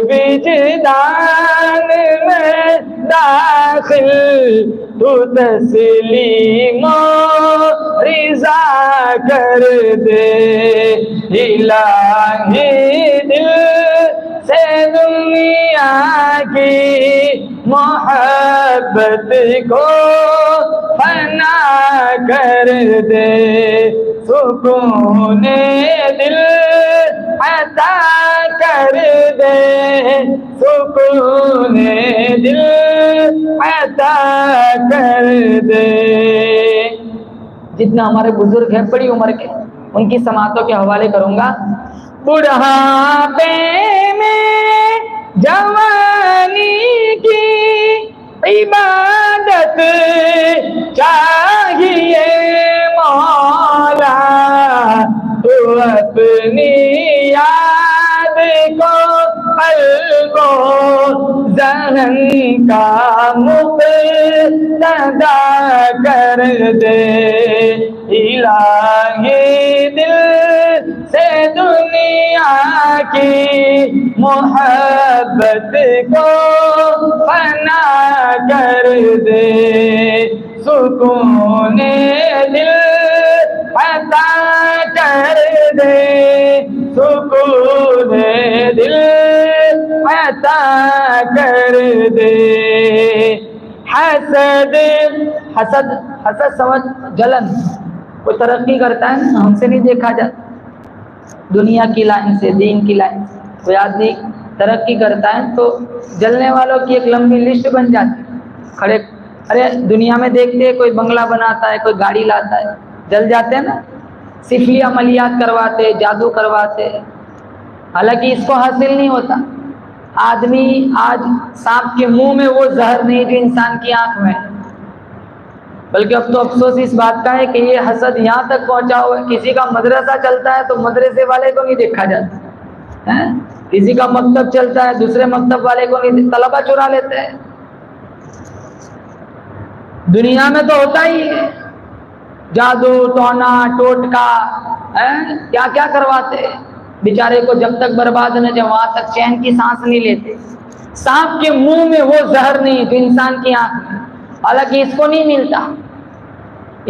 وجدان میں داخل، تو تسلیم و رضا کر دے الہی، دل سے دنیا کی محبت کو فنا کر دے، سکون دل عطا کر دے، سکون دل عطا کر دے۔ جتنا ہمارے بزرگ ہیں بڑی عمر کے، ان کی سماعتوں کے حوالے کروں گا۔ بڑھاپے میں جوانی کی عبادت چاہیے مولا، تو اپنی یاد کو قلب و ذہن کا مقتدا کر دے الہی، دل سے دنیا کی محبت کو فنا کر دے، سکون دل عطا کر دے، سکون دل عطا کر دے۔ حسد سمجھ جلن، کوئی ترقی کرتا ہے نا، ہم سے نہیں دیکھا جاتا، دنیا کی لائن سے دین کی لائن سے کوئی آدمی ترقی کرتا ہے تو جلنے والوں کی ایک لمبی لسٹ بن جاتی ہے، کھڑے ارے دنیا میں دیکھتے ہیں کوئی بنگلہ بناتا ہے، کوئی گاڑی لاتا ہے، جل جاتے ہیں نا، سفلی عملیات کرواتے، جادو کرواتے، حالانکہ اس کو حاصل نہیں ہوتا۔ آدمی آج سانپ کے منہ میں وہ زہر نہیں جو انسان کی آنکھ میں، بلکہ اب تو افسوس اس بات کا ہے کہ یہ حسد یہاں تک پہنچا ہوا ہے، کسی کا مدرسہ چلتا ہے تو مدرسے والے کو نہیں دیکھا جاتا ہے، کسی کا مکتب چلتا ہے دوسرے مکتب والے کو نہیں، طلبہ چرا لیتے ہیں۔ دنیا میں تو ہوتا ہی ہے، جادو ٹونا ٹوٹکا کیا کیا کرواتے، بیچارے کو جب تک برباد نہ جائے وہاں تک چین کی سانس نہیں لیتے۔ سانپ کے منہ میں وہ زہر نہیں جو انسان کی آنکھ میں، حالانکہ اس کو نہیں ملتا،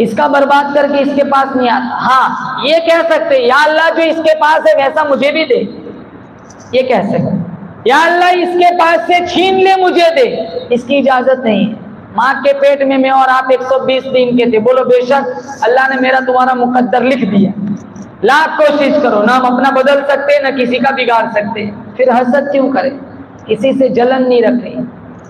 اس کا برباد کر کے اس کے پاس نہیں آتا۔ ہاں یہ کہہ سکتے یا اللہ جو اس کے پاس ہے ویسا مجھے بھی دے، یہ کہہ سکتے یا اللہ اس کے پاس سے چھین لے مجھے دے، اس کی اجازت نہیں ہے۔ ماں کے پیٹ میں اور آپ 120 دن کے تھے، بولو بے شک اللہ نے میرا تمہارا مقدر لکھ دیا، لاکھ کوشش کرو، نہ ہم اپنا بدل سکتے نہ کسی کا بگاڑ سکتے، پھر حسد کیوں کرے؟ کسی سے جلن نہیں رکھنی۔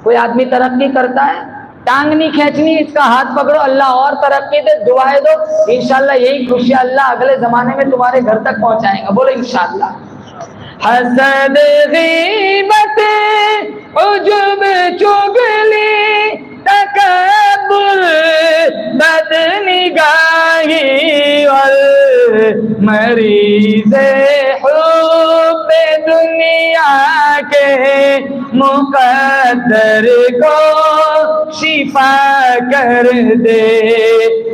کوئی آدمی ترقی کرتا ہے، ٹانگ نہیں کھینچنی، اس کا ہاتھ پکڑو، اللہ اور ترقی دے، دعائیں دو، انشاءاللہ یہی خوشی اللہ اگلے زمانے میں تمہارے گھر تک پہنچائے گا، بولو انشاءاللہ۔ حسد غیبت عجب چغلی تکبر بدنگاہی اور مریض مقدر کو شفا کر دے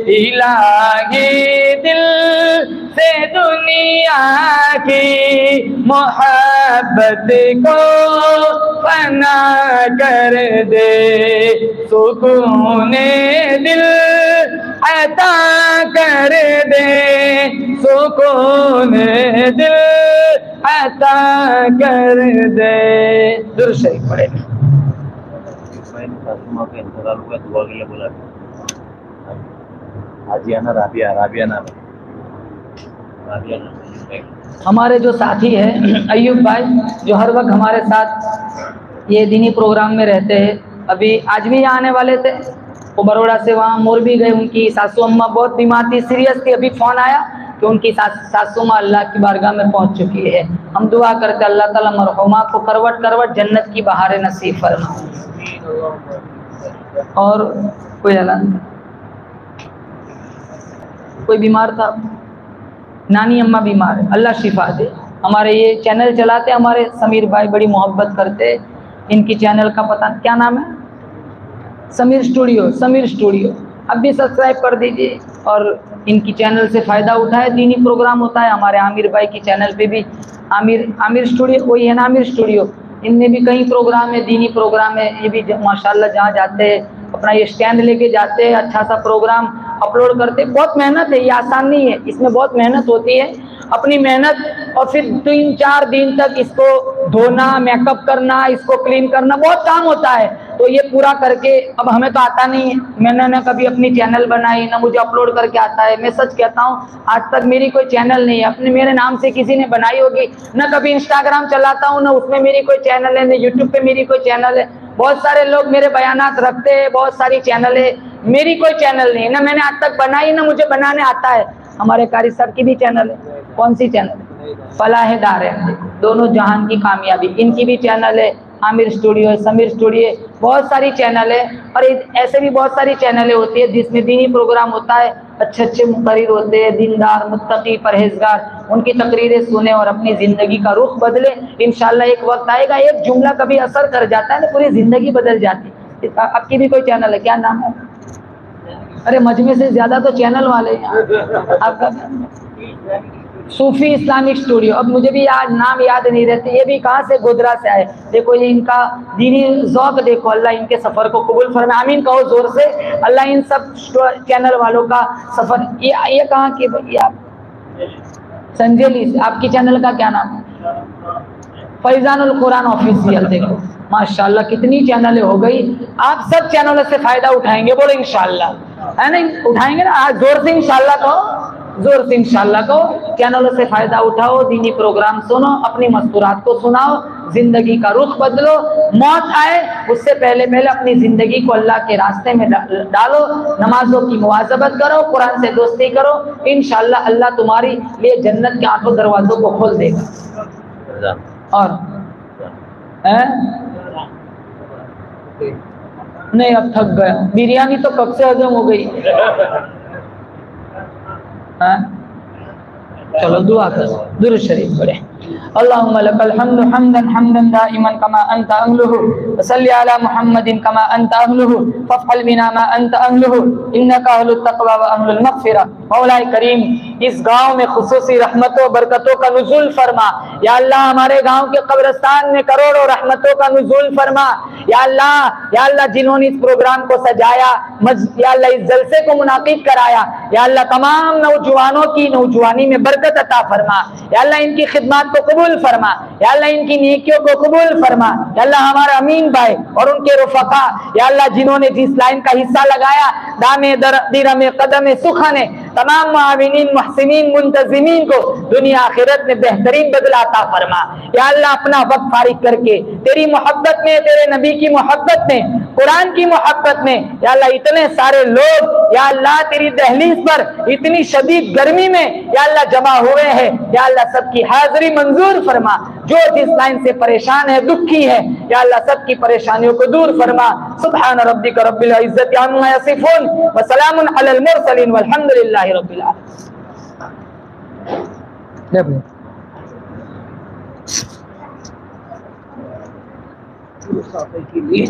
الہی دل سے دنیا کی محبت کو فنا کر دے سکون دل عطا کر دے سکون دل عطا کر دے. درود شریف پڑھیں. ہمارے جو ساتھی ہیں ایوب بھائی جو ہر وقت ہمارے ساتھ یہ دینی پروگرام میں رہتے ہیں، ابھی آج بھی یہاں آنے والے تھے، وہ بروڑا سے وہاں موربی گئے. ان کی ساسو اماں بہت بیمار تھی، سیریس تھی. ابھی فون آیا کہ ان کی ساسو ماں اللہ کی بارگاہ میں پہنچ چکی ہے. ہم دعا کرتے اللہ تعالیٰ مرحومہ کو کروٹ کروٹ جنت کی بہاریں نصیب فرما. اور کوئی اعلان کوئی بیمار تھا؟ نانی اماں بیمار ہے، اللہ شفا دے. ہمارے یہ چینل چلاتے ہمارے سمیر بھائی، بڑی محبت کرتے. ان کی چینل کا پتہ کیا نام ہے؟ سمیر اسٹوڈیو. اب بھی سبسکرائب کر دیجیے اور ان کی چینل سے فائدہ اٹھائے. دینی پروگرام ہوتا ہے ہمارے عامر بھائی کی چینل پہ بھی. عامر اسٹوڈیو وہی ہے نا، عامر اسٹوڈیو. ان میں بھی کئی پروگرام ہے، دینی پروگرام ہے. یہ بھی ماشاءاللہ جہاں جاتے ہیں اپنا یہ اسٹینڈ لے کے جاتے ہیں، اچھا سا پروگرام اپلوڈ کرتے. بہت محنت ہے، یہ آسان نہیں ہے، اس میں بہت محنت ہوتی ہے. اپنی محنت اور پھر 3-4 دن تک اس کو دھونا، میک اپ کرنا، اس کو کلین کرنا، بہت کام ہوتا ہے. تو یہ پورا کر کے اب ہمیں تو آتا نہیں ہے. میں نے نہ کبھی اپنی چینل بنائی، نہ مجھے اپلوڈ کر کے آتا ہے. میں سچ کہتا ہوں آج تک میری کوئی چینل نہیں ہے. اپنے میرے نام سے کسی نے بنائی ہوگی، نہ کبھی انسٹاگرام چلاتا ہوں، نہ اس میں میری کوئی چینل ہے، نہ یوٹیوب پہ میری کوئی چینل ہے. بہت سارے لوگ میرے بیانات رکھتے ہیں، بہت ساری چینل ہے، میری کوئی چینل نہیں ہے. نہ میں نے آج تک بنائی، نہ مجھے بنانے آتا ہے. ہمارے قاری صاحب کی بھی چینل ہے. کون سی چینل ہے؟ فلاح دار ہے. دونوں جہان کی کامیابی. ان کی بھی چینل ہے، عامر اسٹوڈیو ہے، سمیر اسٹوڈیو ہے. بہت ساری چینل ہے. اور ایسے بھی بہت ساری چینلیں ہوتی ہیں جس میں دینی پروگرام ہوتا ہے. اچھے اچھے مقرر ہوتے ہیں، دیندار، متقی، پرہیزگار. ان کی تقریریں سنیں اور اپنی زندگی کا رخ بدلیں. انشاءاللہ ایک وقت آئے گا، ایک جملہ کبھی اثر کر جاتا ہے نا، پوری زندگی بدل جاتی ہے. آپ کی بھی کوئی چینل ہے؟ کیا نام ہے؟ ارے مجمع سے زیادہ تو چینل والے ہیں. آپ کا صوفی اسلامک اسٹوڈیو. اب مجھے بھی نام یاد نہیں رہتے. یہ بھی کہاں سے؟ گودرا سے آئے. دیکھو یہ ان کا دینی ذوق دیکھو. اللہ ان کے سفر کو قبول فرمائے. آمین کہو زور سے. اللہ ان سب چینل والوں کا سفر. یہ کہاں کی بھائی؟ آپ سنجیلی سے. آپ کی چینل کا کیا نام ہے؟ فیضان القرآن آفیشیل. دیکھو ماشاءاللہ کتنی چینلیں ہو گئی. آپ سب چینلوں سے فائدہ اٹھائیں گے، بولو انشاءاللہ. ہے نا؟ اٹھائیں گے نا. آج زور سے انشاءاللہ کہو، زور سے انشاءاللہ کہو. چینلوں سے فائدہ اٹھاؤ، دینی پروگرام سنو، اپنی مذکورات کو سناؤ، زندگی کا رخ بدلو. موت آئے اس سے پہلے اپنی زندگی کو اللہ کے راستے میں ڈالو. نمازوں کی مواظبت کرو، قرآن سے دوستی کرو. انشاءاللہ اللہ تمہاری لیے جنت کے 8 دروازوں کو کھول دے گا. اور نہیں اب تھک گیا. بریانی تو کب سے ہضم ہو گئی. چلو دعا کرو، درود شریف پڑھیں. اللهم لك الحمد حمدا حمدا دائما كما انت اهله وصل على محمد كما انت اهله فافعل بنا ما انت اهله انك اهل التقوى واهل المغفرة. مولا کریم اس گاؤں میں خصوصی رحمتوں برکتوں کا نزول فرما. یا اللہ ہمارے گاؤں کے قبرستان میں کروڑوں رحمتوں کا نزول فرما. یا اللہ جنہوں نے اس پروگرام کو سجایا، یا اللہ اس جلسے کو منعقد کرایا، یا اللہ تمام نوجوانوں کی نوجوانی میں برکت عطا فرما. یا اللہ ان کی خدمات کو قبول فرما. یا اللہ ان کی نیکیوں کو قبول فرما. یا اللہ ہمارا امین بھائی اور ان کے رفقا، یا اللہ جنہوں نے جس لائن کا حصہ لگایا، دامے درم قدم سخن، تمام معاونین، محسنین، منتظمین کو دنیا آخرت میں بہترین بدلہ عطا فرما. یا اللہ اپنا وقت فارغ کر کے تیری محبت میں، تیرے نبی کی محبت میں، قرآن کی محبت میں، یا اللہ اتنے سارے لوگ یا اللہ تیری دہلیز پر اتنی شدید گرمی میں یا اللہ جمع ہوئے ہیں، یا اللہ سب کی حاضری منظور فرما. جو جس لائن سے پریشان ہے، دکھی ہے، یا اللہ سب کی پریشانیوں کو دور فرما. سبحان ربک رب العزت عما یصفون وسلام علی المرسلین والحمد للہ رب العالمین. مسافر کے لیے